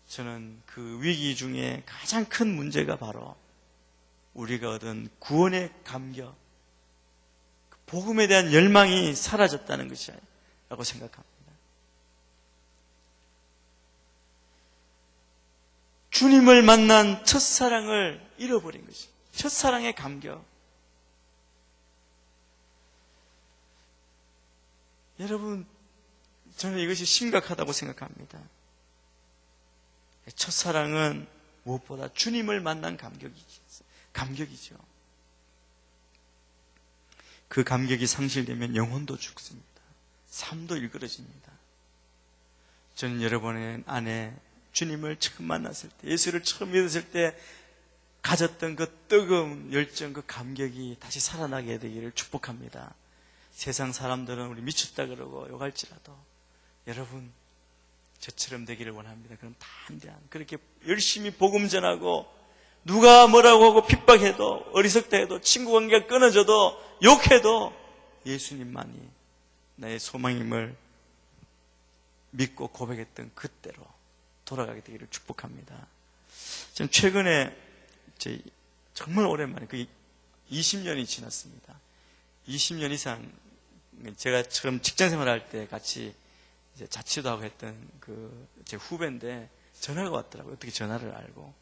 저는 그 위기 중에 가장 큰 문제가 바로 우리가 얻은 구원의 감격, 복음에 대한 열망이 사라졌다는 것이라고 생각합니다. 주님을 만난 첫사랑을 잃어버린 것입니다. 첫사랑의 감격. 여러분, 저는 이것이 심각하다고 생각합니다. 첫사랑은 무엇보다 주님을 만난 감격이죠. 그 감격이 상실되면 영혼도 죽습니다. 삶도 일그러집니다. 저는 여러분 안에 주님을 처음 만났을 때, 예수를 처음 믿었을 때 가졌던 그 뜨거운 열정, 그 감격이 다시 살아나게 되기를 축복합니다. 세상 사람들은 우리 미쳤다 그러고 욕할지라도 여러분, 저처럼 되기를 원합니다. 그럼 담대한, 그렇게 열심히 복음 전하고 누가 뭐라고 하고 핍박해도, 어리석다 해도, 친구 관계가 끊어져도, 욕해도 예수님만이 나의 소망임을 믿고 고백했던 그때로 돌아가게 되기를 축복합니다. 저는 최근에 정말 오랜만에 20년이 지났습니다. 20년 이상 제가 처음 직장 생활할 때 같이 이제 자취도 하고 했던 제 후배인데 전화가 왔더라고요. 어떻게 전화를 알고.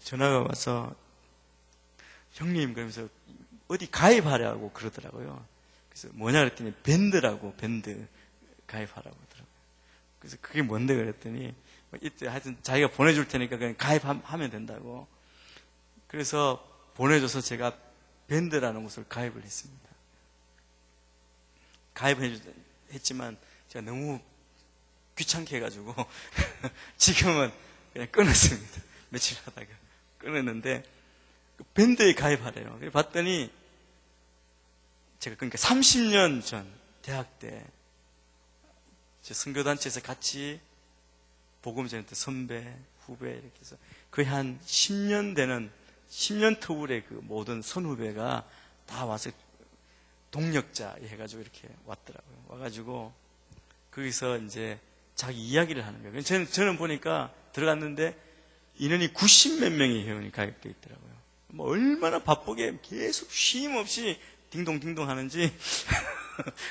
전화가 와서 형님 그러면서 어디 가입하라고 그러더라고요. 그래서 뭐냐 그랬더니 밴드 가입하라고 하더라고요. 그래서 그게 뭔데 그랬더니 이때 하여튼 자기가 보내줄 테니까 그냥 가입하면 된다고. 그래서 보내줘서 제가 밴드라는 곳을 가입을 했습니다. 가입을 했지만 제가 너무 귀찮게 해가지고 지금은 그냥 끊었습니다. 며칠 하다가 끊었는데 밴드에 가입하래요. 봤더니 제가 그러니까 30년 전 대학 때 제 선교단체에서 같이 복음 전했던 선배, 후배 이렇게 해서 거의 한 10년 되는 10년 터울의 그 모든 선후배가 다 와서 동력자 해가지고 이렇게 왔더라고요. 와가지고 거기서 이제 자기 이야기를 하는 거예요. 저는 보니까 들어갔는데 인원이 90몇 명의 회원이 가입되어 있더라고요. 뭐 얼마나 바쁘게 계속 쉼 없이 딩동딩동 하는지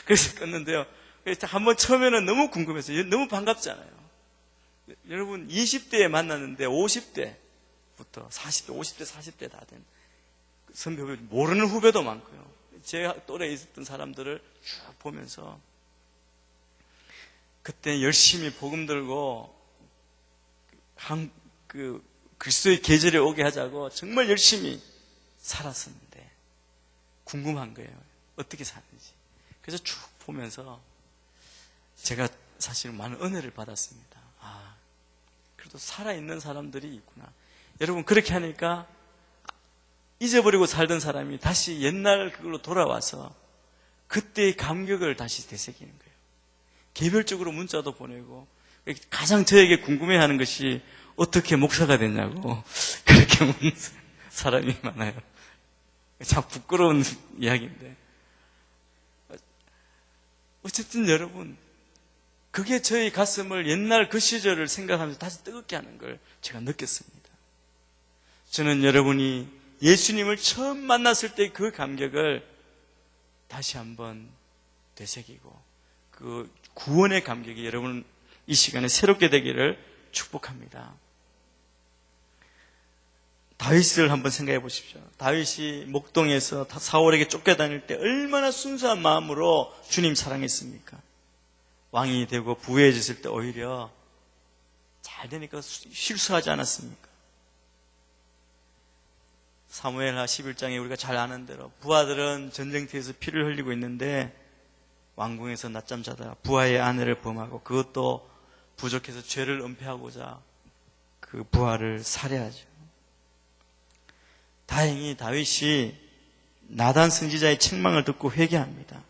그래서 껐는데요. 그래서 한번 처음에는 너무 궁금했어요. 너무 반갑잖아요. 여러분 20대에 만났는데 50대부터 40대, 50대, 40대 다 된 선배 후배, 모르는 후배도 많고요. 제 또래에 있었던 사람들을 쭉 보면서 그때 열심히 복음 들고 그리스도의 계절에 오게 하자고 정말 열심히 살았었는데 궁금한 거예요. 어떻게 사는지. 그래서 쭉 보면서 제가 사실 많은 은혜를 받았습니다. 아, 그래도 살아있는 사람들이 있구나. 여러분 그렇게 하니까 잊어버리고 살던 사람이 다시 옛날 그걸로 돌아와서 그때의 감격을 다시 되새기는 거예요. 개별적으로 문자도 보내고 가장 저에게 궁금해하는 것이 어떻게 목사가 됐냐고 그렇게 묻는 사람이 많아요. 참 부끄러운 이야기인데 어쨌든 여러분 그게 저희 가슴을 옛날 그 시절을 생각하면서 다시 뜨겁게 하는 걸 제가 느꼈습니다. 저는 여러분이 예수님을 처음 만났을 때 그 감격을 다시 한번 되새기고 그 구원의 감격이 여러분 이 시간에 새롭게 되기를 축복합니다. 다윗을 한번 생각해 보십시오. 다윗이 목동에서 사울에게 쫓겨다닐 때 얼마나 순수한 마음으로 주님 사랑했습니까? 왕이 되고 부유해졌을 때 오히려 잘 되니까 실수하지 않았습니까? 사무엘하 11장에 우리가 잘 아는 대로 부하들은 전쟁터에서 피를 흘리고 있는데 왕궁에서 낮잠 자다가 부하의 아내를 범하고 그것도 부족해서 죄를 은폐하고자 그 부하를 살해하죠. 다행히 다윗이 나단 선지자의 책망을 듣고 회개합니다.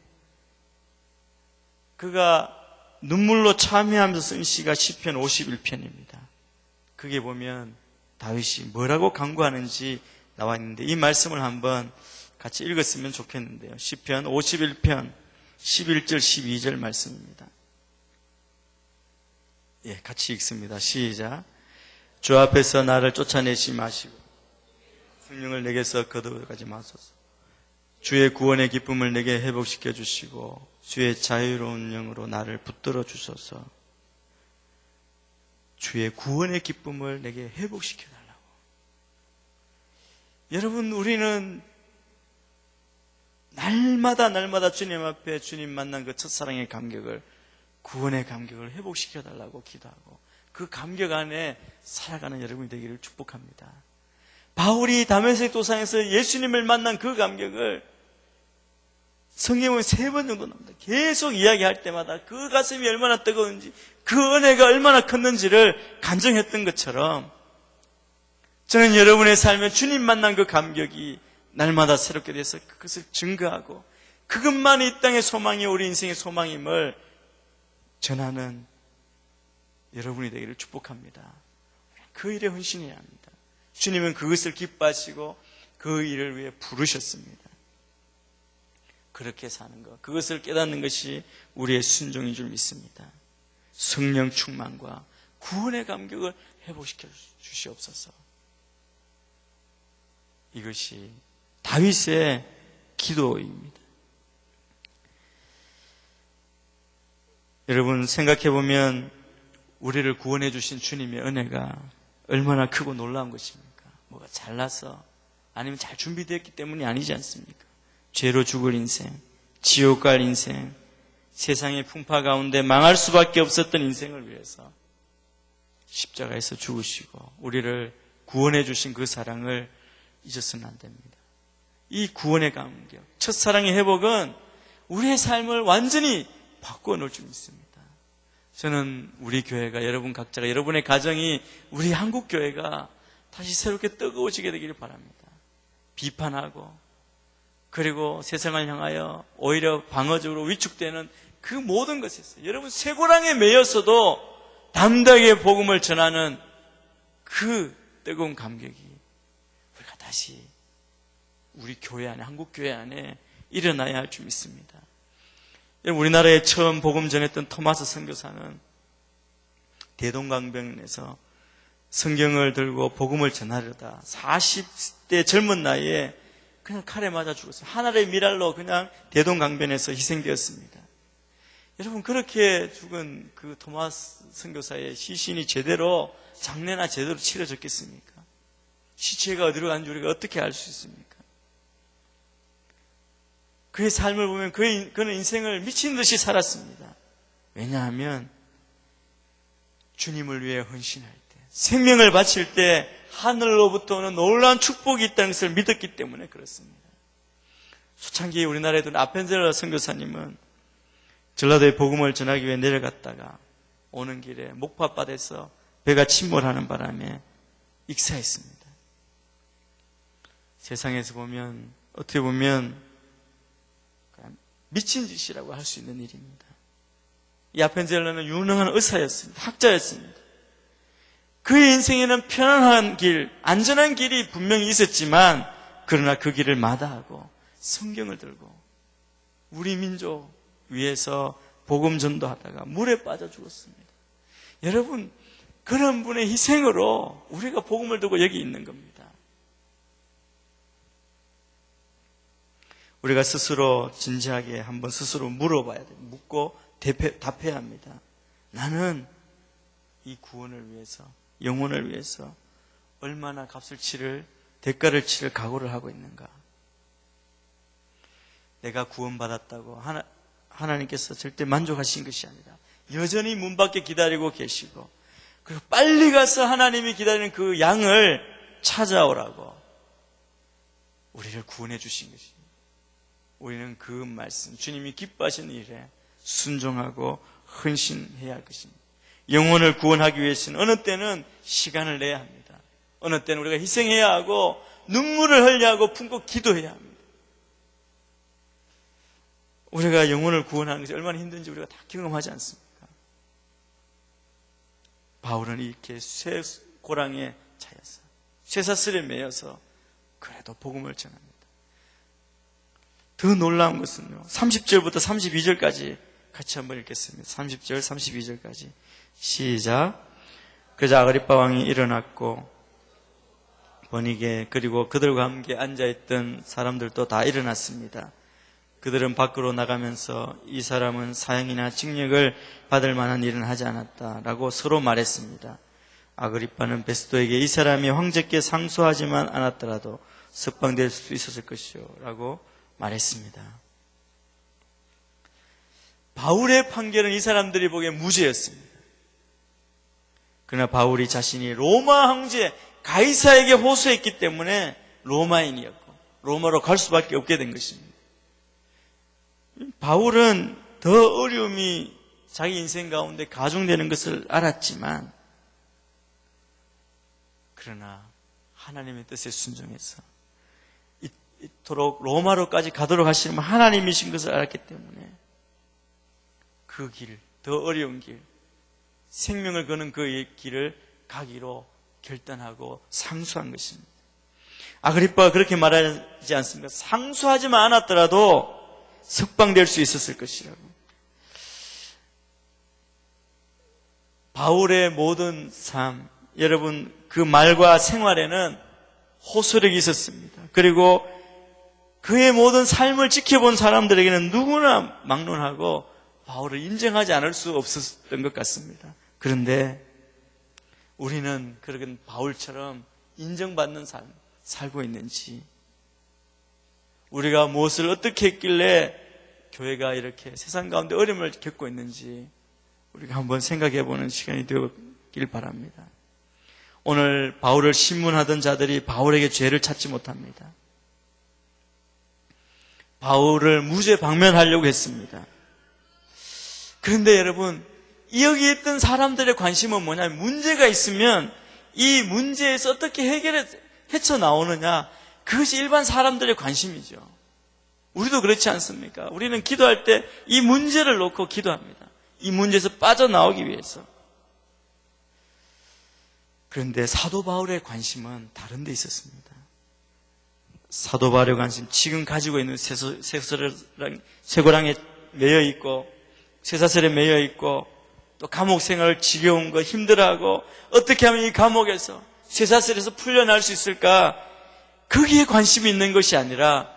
그가 눈물로 참회하면서 쓴 시가 시편 51편입니다. 그게 보면 다윗이 뭐라고 간구하는지 나와 있는데 이 말씀을 한번 같이 읽었으면 좋겠는데요. 시편 51편 11절 12절 말씀입니다. 예, 같이 읽습니다. 시작. 주 앞에서 나를 쫓아내지 마시고 성령을 내게서 거두어가지 마소서. 주의 구원의 기쁨을 내게 회복시켜 주시고 주의 자유로운 영으로 나를 붙들어 주소서. 주의 구원의 기쁨을 내게 회복시켜 달라고. 여러분 우리는 날마다 주님 앞에 주님 만난 그 첫사랑의 감격을 구원의 감격을 회복시켜 달라고 기도하고 그 감격 안에 살아가는 여러분이 되기를 축복합니다. 바울이 다메섹 도상에서 예수님을 만난 그 감격을 성경에 3번 정도 나옵니다. 계속 이야기할 때마다 그 가슴이 얼마나 뜨거운지 그 은혜가 얼마나 컸는지를 간증했던 것처럼 저는 여러분의 삶에 주님 만난 그 감격이 날마다 새롭게 돼서 그것을 증거하고 그것만이 이 땅의 소망이 우리 인생의 소망임을 전하는 여러분이 되기를 축복합니다. 그 일에 헌신해야 합니다. 주님은 그것을 기뻐하시고 그 일을 위해 부르셨습니다. 그렇게 사는 것, 그것을 깨닫는 것이 우리의 순종인 줄 믿습니다. 성령 충만과 구원의 감격을 회복시켜 주시옵소서. 이것이 다윗의 기도입니다. 여러분 생각해보면 우리를 구원해 주신 주님의 은혜가 얼마나 크고 놀라운 것입니까? 뭐가 잘나서 아니면 잘 준비되었기 때문이 아니지 않습니까? 죄로 죽을 인생, 지옥 갈 인생, 세상의 풍파 가운데 망할 수밖에 없었던 인생을 위해서 십자가에서 죽으시고 우리를 구원해 주신 그 사랑을 잊어서는 안 됩니다. 이 구원의 감격, 첫사랑의 회복은 우리의 삶을 완전히 바꾸어 놓을 줄 믿습니다. 저는 우리 교회가, 여러분 각자가, 여러분의 가정이, 우리 한국 교회가 다시 새롭게 뜨거워지게 되기를 바랍니다. 비판하고, 그리고 세상을 향하여 오히려 방어적으로 위축되는 그 모든 것에서 여러분 쇠고랑에 매였어도 담대하게 복음을 전하는 그 뜨거운 감격이 우리가 다시 우리 교회 안에, 한국 교회 안에 일어나야 할 줄 믿습니다. 우리나라에 처음 복음 전했던 토마스 선교사는 대동강변에서 성경을 들고 복음을 전하려다 40대 젊은 나이에 그냥 칼에 맞아 죽었어요. 하늘의 미랄로 그냥 대동강변에서 희생되었습니다. 여러분, 그렇게 죽은 그 토마스 선교사의 시신이 제대로, 장례나 제대로 치러졌겠습니까? 시체가 어디로 간지 우리가 어떻게 알 수 있습니까? 그의 삶을 보면 그는 인생을 미친 듯이 살았습니다. 왜냐하면 주님을 위해 헌신할 때, 생명을 바칠 때 하늘로부터 오는 놀라운 축복이 있다는 것을 믿었기 때문에 그렇습니다. 초창기 우리나라에도 아펜젤러 선교사님은 전라도에 복음을 전하기 위해 내려갔다가 오는 길에 목파바다에서 배가 침몰하는 바람에 익사했습니다. 세상에서 보면, 어떻게 보면 미친 짓이라고 할 수 있는 일입니다. 이 아펜젤러는 유능한 의사였습니다. 학자였습니다. 그의 인생에는 편안한 길, 안전한 길이 분명히 있었지만, 그러나 그 길을 마다하고 성경을 들고 우리 민족 위해서 복음 전도하다가 물에 빠져 죽었습니다. 여러분, 그런 분의 희생으로 우리가 복음을 두고 여기 있는 겁니다. 우리가 스스로 진지하게 한번 스스로 물어봐야 돼요. 묻고 답해야 합니다. 나는 이 구원을 위해서, 영혼을 위해서 얼마나 대가를 치를 각오를 하고 있는가? 내가 구원받았다고 하나님께서 절대 만족하신 것이 아니라 여전히 문 밖에 기다리고 계시고, 그리고 빨리 가서 하나님이 기다리는 그 양을 찾아오라고 우리를 구원해 주신 것입니다. 우리는 그 말씀, 주님이 기뻐하시는 일에 순종하고 헌신해야 할 것입니다. 영혼을 구원하기 위해서는 어느 때는 시간을 내야 합니다. 어느 때는 우리가 희생해야 하고 눈물을 흘려야 하고 품고 기도해야 합니다. 우리가 영혼을 구원하는 것이 얼마나 힘든지 우리가 다 경험하지 않습니까? 바울은 이렇게 쇠고랑에 차여서, 쇠사슬에 매여서 그래도 복음을 전합니다. 더 놀라운 것은요, 30절부터 32절까지 같이 한번 읽겠습니다. 30절, 32절까지 시작. 그러자 아그리빠 왕이 일어났고 버니게, 그리고 그들과 함께 앉아있던 사람들도 다 일어났습니다. 그들은 밖으로 나가면서 이 사람은 사형이나 징역을 받을 만한 일은 하지 않았다라고 서로 말했습니다. 아그리빠는 베스도에게 이 사람이 황제께 상소하지만 않았더라도 석방될 수 있었을 것이요 라고 말했습니다. 바울의 판결은 이 사람들이 보기에 무죄였습니다. 그러나 바울이 자신이 로마 황제 가이사에게 호소했기 때문에 로마인이었고 로마로 갈 수밖에 없게 된 것입니다. 바울은 더 어려움이 자기 인생 가운데 가중되는 것을 알았지만, 그러나 하나님의 뜻에 순종해서 이토록 로마로까지 가도록 하시는 하나님이신 것을 알았기 때문에 그 길, 더 어려운 길, 생명을 거는 그 길을 가기로 결단하고 상수한 것입니다. 아그리빠가 그렇게 말하지 않습니까? 상수하지만 않았더라도 석방될 수 있었을 것이라고. 바울의 모든 삶, 여러분 그 말과 생활에는 호소력이 있었습니다. 그리고 그의 모든 삶을 지켜본 사람들에게는 누구나 막론하고 바울을 인정하지 않을 수 없었던 것 같습니다. 그런데 우리는 그런 바울처럼 인정받는 삶 살고 있는지, 우리가 무엇을 어떻게 했길래 교회가 이렇게 세상 가운데 어려움을 겪고 있는지 우리가 한번 생각해 보는 시간이 되었길 바랍니다. 오늘 바울을 신문하던 자들이 바울에게 죄를 찾지 못합니다. 바울을 무죄 방면하려고 했습니다. 그런데 여러분, 여기 있던 사람들의 관심은 뭐냐면 문제가 있으면 이 문제에서 어떻게 헤쳐나오느냐, 그것이 일반 사람들의 관심이죠. 우리도 그렇지 않습니까? 우리는 기도할 때 이 문제를 놓고 기도합니다. 이 문제에서 빠져나오기 위해서. 그런데 사도 바울의 관심은 다른 데 있었습니다. 사도 바울의 관심, 지금 가지고 있는 쇠고랑에 매여 있고 쇠사슬에 매여 있고 또 감옥 생활을 지겨운 거 힘들어하고 어떻게 하면 이 감옥에서 쇠사슬에서 풀려날 수 있을까, 거기에 관심이 있는 것이 아니라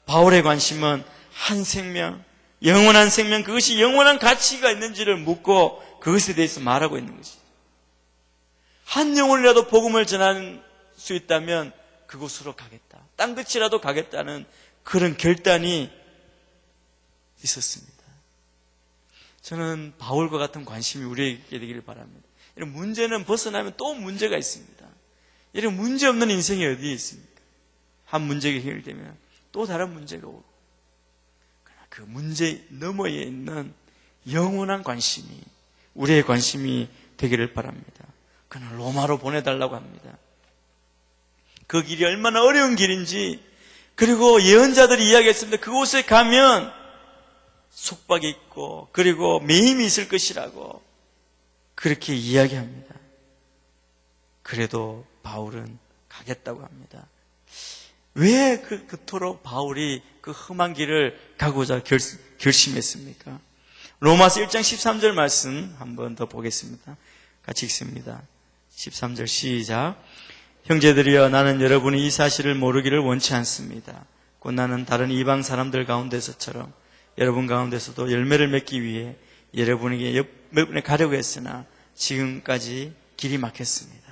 바울의 관심은 한 생명, 영원한 생명, 그것이 영원한 가치가 있는지를 묻고 그것에 대해서 말하고 있는 것이죠. 한 영혼이라도 복음을 전할 수 있다면 그곳으로 가겠다, 땅끝이라도 가겠다는 그런 결단이 있었습니다. 저는 바울과 같은 관심이 우리에게 되기를 바랍니다. 이런 문제는 벗어나면 또 문제가 있습니다. 이런 문제 없는 인생이 어디에 있습니까? 한 문제가 해결되면 또 다른 문제가 오고, 그러나 그 문제 너머에 있는 영원한 관심이 우리의 관심이 되기를 바랍니다. 그는 로마로 보내달라고 합니다. 그 길이 얼마나 어려운 길인지, 그리고 예언자들이 이야기했습니다. 그곳에 가면 속박이 있고 그리고 매임이 있을 것이라고 그렇게 이야기합니다. 그래도 바울은 가겠다고 합니다. 왜 그토록 바울이 그 험한 길을 가고자 결심했습니까? 로마서 1장 13절 말씀 한 번 더 보겠습니다. 같이 읽습니다. 13절 시작. 형제들이여, 나는 여러분이 이 사실을 모르기를 원치 않습니다. 곧 나는 다른 이방 사람들 가운데서처럼 여러분 가운데서도 열매를 맺기 위해 여러분에게 몇 번에 가려고 했으나 지금까지 길이 막혔습니다.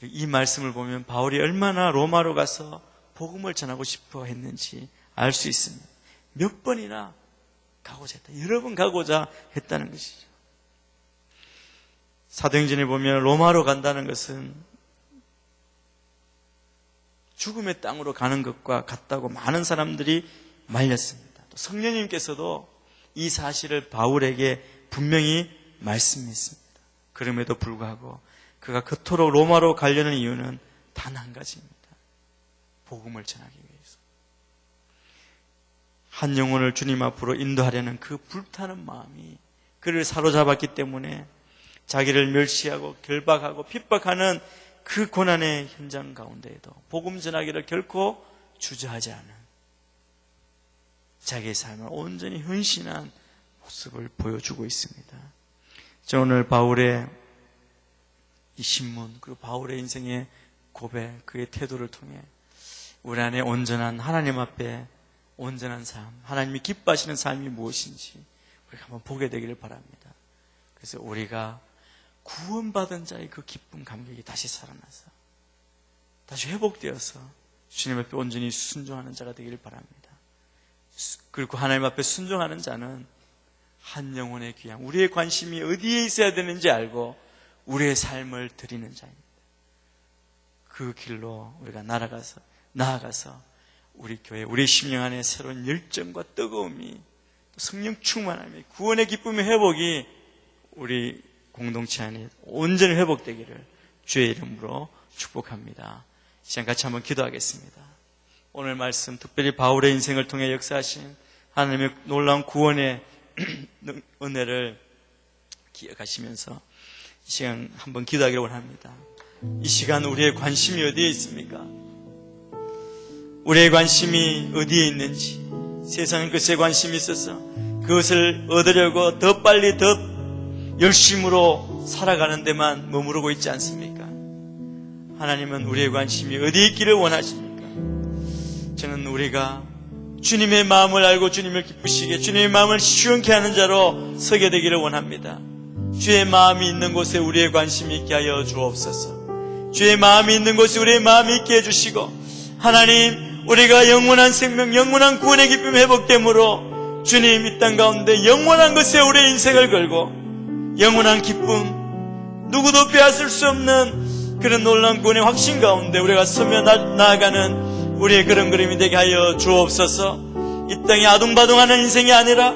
이 말씀을 보면 바울이 얼마나 로마로 가서 복음을 전하고 싶어 했는지 알 수 있습니다. 몇 번이나 가고자 했다. 여러 번 가고자 했다는 것이죠. 사도행전에 보면 로마로 간다는 것은 죽음의 땅으로 가는 것과 같다고 많은 사람들이 말렸습니다. 또 성령님께서도 이 사실을 바울에게 분명히 말씀했습니다. 그럼에도 불구하고 그가 그토록 로마로 가려는 이유는 단 한 가지입니다. 복음을 전하기 위해서. 한 영혼을 주님 앞으로 인도하려는 그 불타는 마음이 그를 사로잡았기 때문에 자기를 멸시하고 결박하고 핍박하는 그 고난의 현장 가운데에도 복음 전하기를 결코 주저하지 않은 자기의 삶을 온전히 헌신한 모습을 보여주고 있습니다. 저 오늘 바울의 이 신문, 그리고 바울의 인생의 고백, 그의 태도를 통해 우리 안에 온전한 하나님 앞에 온전한 삶, 하나님이 기뻐하시는 삶이 무엇인지 우리가 한번 보게 되기를 바랍니다. 그래서 우리가 구원받은 자의 그 기쁨, 감격이 다시 살아나서 다시 회복되어서 주님 앞에 온전히 순종하는 자가 되기를 바랍니다. 그리고 하나님 앞에 순종하는 자는 한 영혼의 귀양, 우리의 관심이 어디에 있어야 되는지 알고 우리의 삶을 드리는 자입니다. 그 길로 우리가 나아가서 우리 교회, 우리 심령 안에 새로운 열정과 뜨거움이, 성령 충만함이, 구원의 기쁨의 회복이 우리 공동체 안에 온전히 회복되기를 주의 이름으로 축복합니다. 이 시간 같이 한번 기도하겠습니다. 오늘 말씀, 특별히 바울의 인생을 통해 역사하신 하나님의 놀라운 구원의 은혜를 기억하시면서 이 시간 한번 기도하기를 원합니다. 이 시간 우리의 관심이 어디에 있습니까? 우리의 관심이 어디에 있는지, 세상은 것에 관심이 있어서 그것을 얻으려고 더 빨리 더 열심으로 살아가는 데만 머무르고 있지 않습니까? 하나님은 우리의 관심이 어디에 있기를 원하십니까? 저는 우리가 주님의 마음을 알고 주님을 기쁘시게, 주님의 마음을 시원케 하는 자로 서게 되기를 원합니다. 주의 마음이 있는 곳에 우리의 관심이 있게 하여 주옵소서. 주의 마음이 있는 곳에 우리의 마음이 있게 해주시고, 하나님, 우리가 영원한 생명, 영원한 구원의 기쁨 회복됨으로 주님 이 땅 가운데 영원한 것에 우리의 인생을 걸고 영원한 기쁨, 누구도 빼앗을 수 없는 그런 놀라운 구원의 확신 가운데 우리가 서며 나아가는 우리의 그런 그림이 되게 하여 주옵소서. 이 땅에 아둥바둥하는 인생이 아니라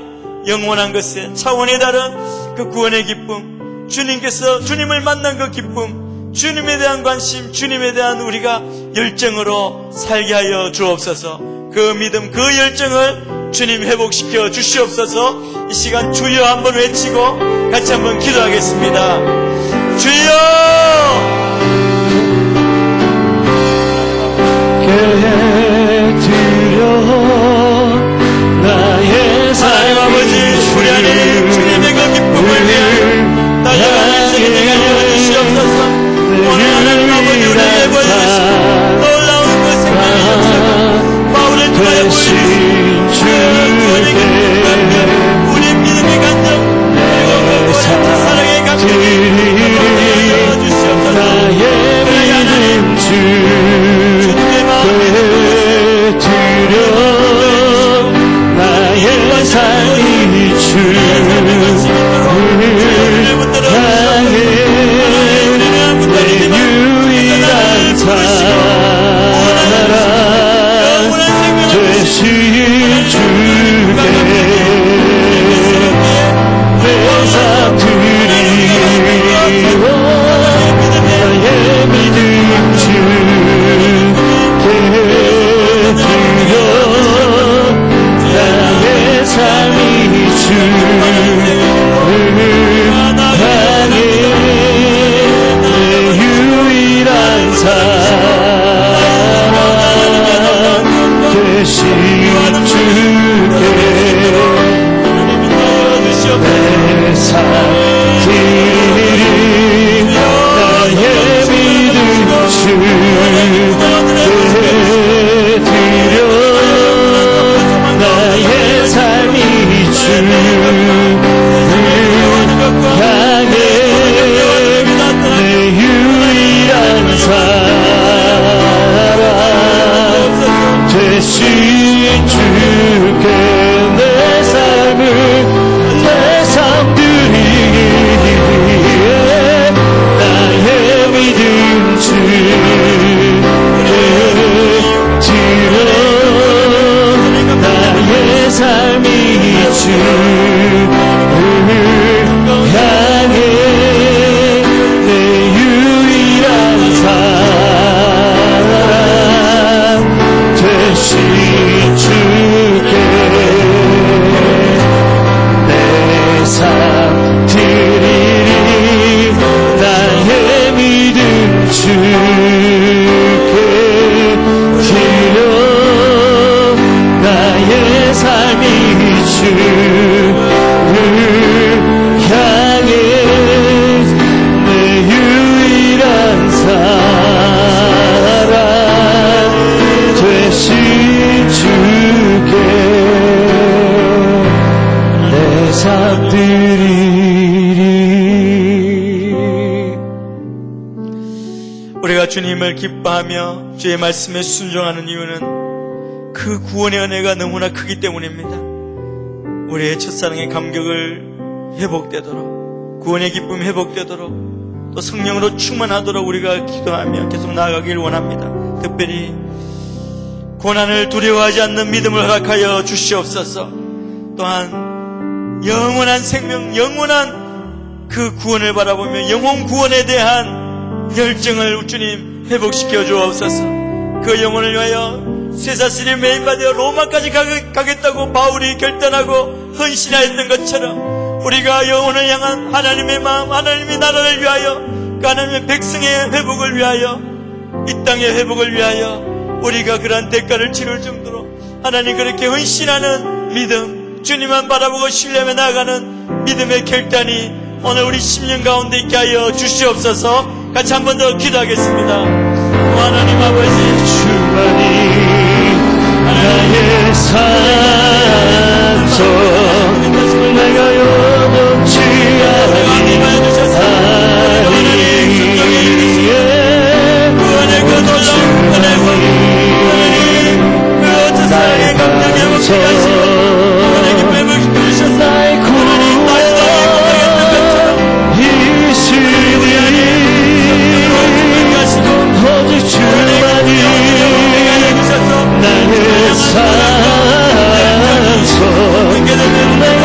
영원한 것에 차원에 다른 그 구원의 기쁨, 주님께서 주님을 만난 그 기쁨, 주님에 대한 관심, 주님에 대한 우리가 열정으로 살게 하여 주옵소서. 그 믿음, 그 열정을 주님 회복시켜 주시옵소서. 이 시간 주여 한번 외치고 같이 한번 기도하겠습니다. 주여! 하나님 아버지, 우리 안에 주님의 그 기쁨을 위하여 달려가는 인생이 되게 하여 주시옵소서. 오늘 하나님 아버지 우리에게 보여주신 놀라운 그 생명의 역사가 바울을 통하여 보여주신 구원의 기쁨 감격, 우리의 믿음의 감격, 그리고 그 사랑의 감격이 회복되어 주시옵소서. 그러나 하나님 주님의 마음에 드려 나의 삶이 주를 향해 내 유일한 사랑 되신 주께 내 삶 드리고 나의 믿음 주께 드려 나의 삶이 주를 향해 내 유일한 사랑 되신 주께 내 삶 드리 나의 믿음 주께 드려 나의 삶이 주를 향해 내 유일한 사랑 되신 주께 내 삶 드리기에 나의 믿음 주를 드려 나의 삶이 주를 향해 내 유일한 사랑 되신 주께 내 삶 드리리 나의 믿음 주께 드려 나의 삶이 주를 향해 내 유일한 사랑 되신 주께 내 삶 드리리. 우리가 주님을 기뻐하며 주의 말씀에 순종하는 이유는 그 구원의 은혜가 너무나 크기 때문입니다. 우리의 첫사랑의 감격을 회복되도록, 구원의 기쁨이 회복되도록, 또 성령으로 충만하도록 우리가 기도하며 계속 나아가길 원합니다. 특별히 고난을 두려워하지 않는 믿음을 허락하여 주시옵소서. 또한 영원한 생명, 영원한 그 구원을 바라보며 영혼 구원에 대한 열정을 주님 회복시켜 주옵소서. 그 영혼을 위하여 쇠사슬이 매인받아 로마까지 가겠다고 바울이 결단하고 헌신하였던 것처럼 우리가 영혼을 향한 하나님의 마음, 하나님의 나라를 위하여, 그 하나님의 백성의 회복을 위하여, 이 땅의 회복을 위하여 우리가 그러한 대가를 치를 정도로 하나님 그렇게 헌신하는 믿음, 주님만 바라보고 신뢰하며 나아가는 믿음의 결단이 오늘 우리 심령 가운데 있게 하여 주시옵소서. 같이 한 번 더 기도하겠습니다. 하나님 아버지,
주만이 나의 산소 내가 영원치 아니하니
구원의 그 놀라운 은혜와 그 첫사랑의 감격에 묻게 하시고 구원의 기쁨을 시켜주셔서 하나님 다시도 행복하겠던 것처럼
이 시리 오직 주만이 나의 산소 내가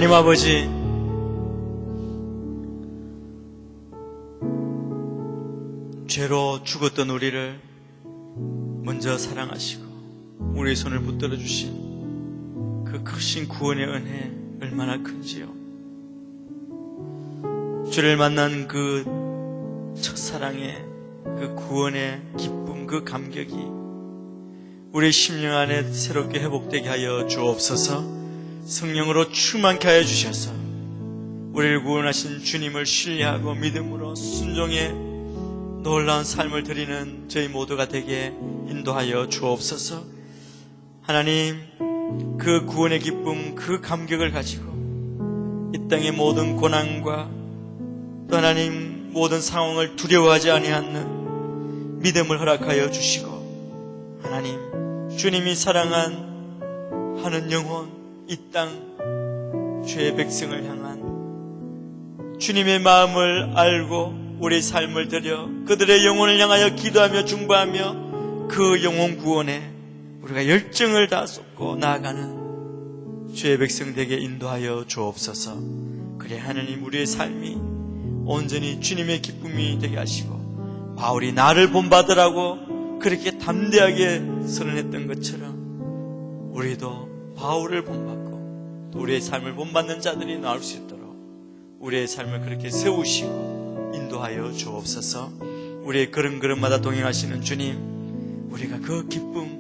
하나님 아버지, 죄로 죽었던 우리를 먼저 사랑하시고 우리의 손을 붙들어 주신 그 크신 구원의 은혜 얼마나 큰지요. 주를 만난 그 첫사랑의 그 구원의 기쁨, 그 감격이 우리의 심령 안에 새롭게 회복되게 하여 주옵소서. 성령으로 충만케 하여 주셔서 우리를 구원하신 주님을 신뢰하고 믿음으로 순종해 놀라운 삶을 드리는 저희 모두가 되게 인도하여 주옵소서. 하나님, 그 구원의 기쁨, 그 감격을 가지고 이 땅의 모든 고난과 또 하나님 모든 상황을 두려워하지 아니하는 믿음을 허락하여 주시고, 하나님 주님이 사랑한 하는 영혼, 이 땅 주의 백성을 향한 주님의 마음을 알고 우리 삶을 들여 그들의 영혼을 향하여 기도하며 중보하며 그 영혼 구원에 우리가 열정을 다 쏟고 나아가는 주의 백성 되게 인도하여 주옵소서. 그래 하나님, 우리의 삶이 온전히 주님의 기쁨이 되게 하시고 바울이 나를 본받으라고 그렇게 담대하게 선언했던 것처럼 우리도 바울을 본받고 또 우리의 삶을 본받는 자들이 나올 수 있도록 우리의 삶을 그렇게 세우시고 인도하여 주옵소서. 우리의 걸음걸음마다 동행하시는 주님, 우리가 그 기쁨,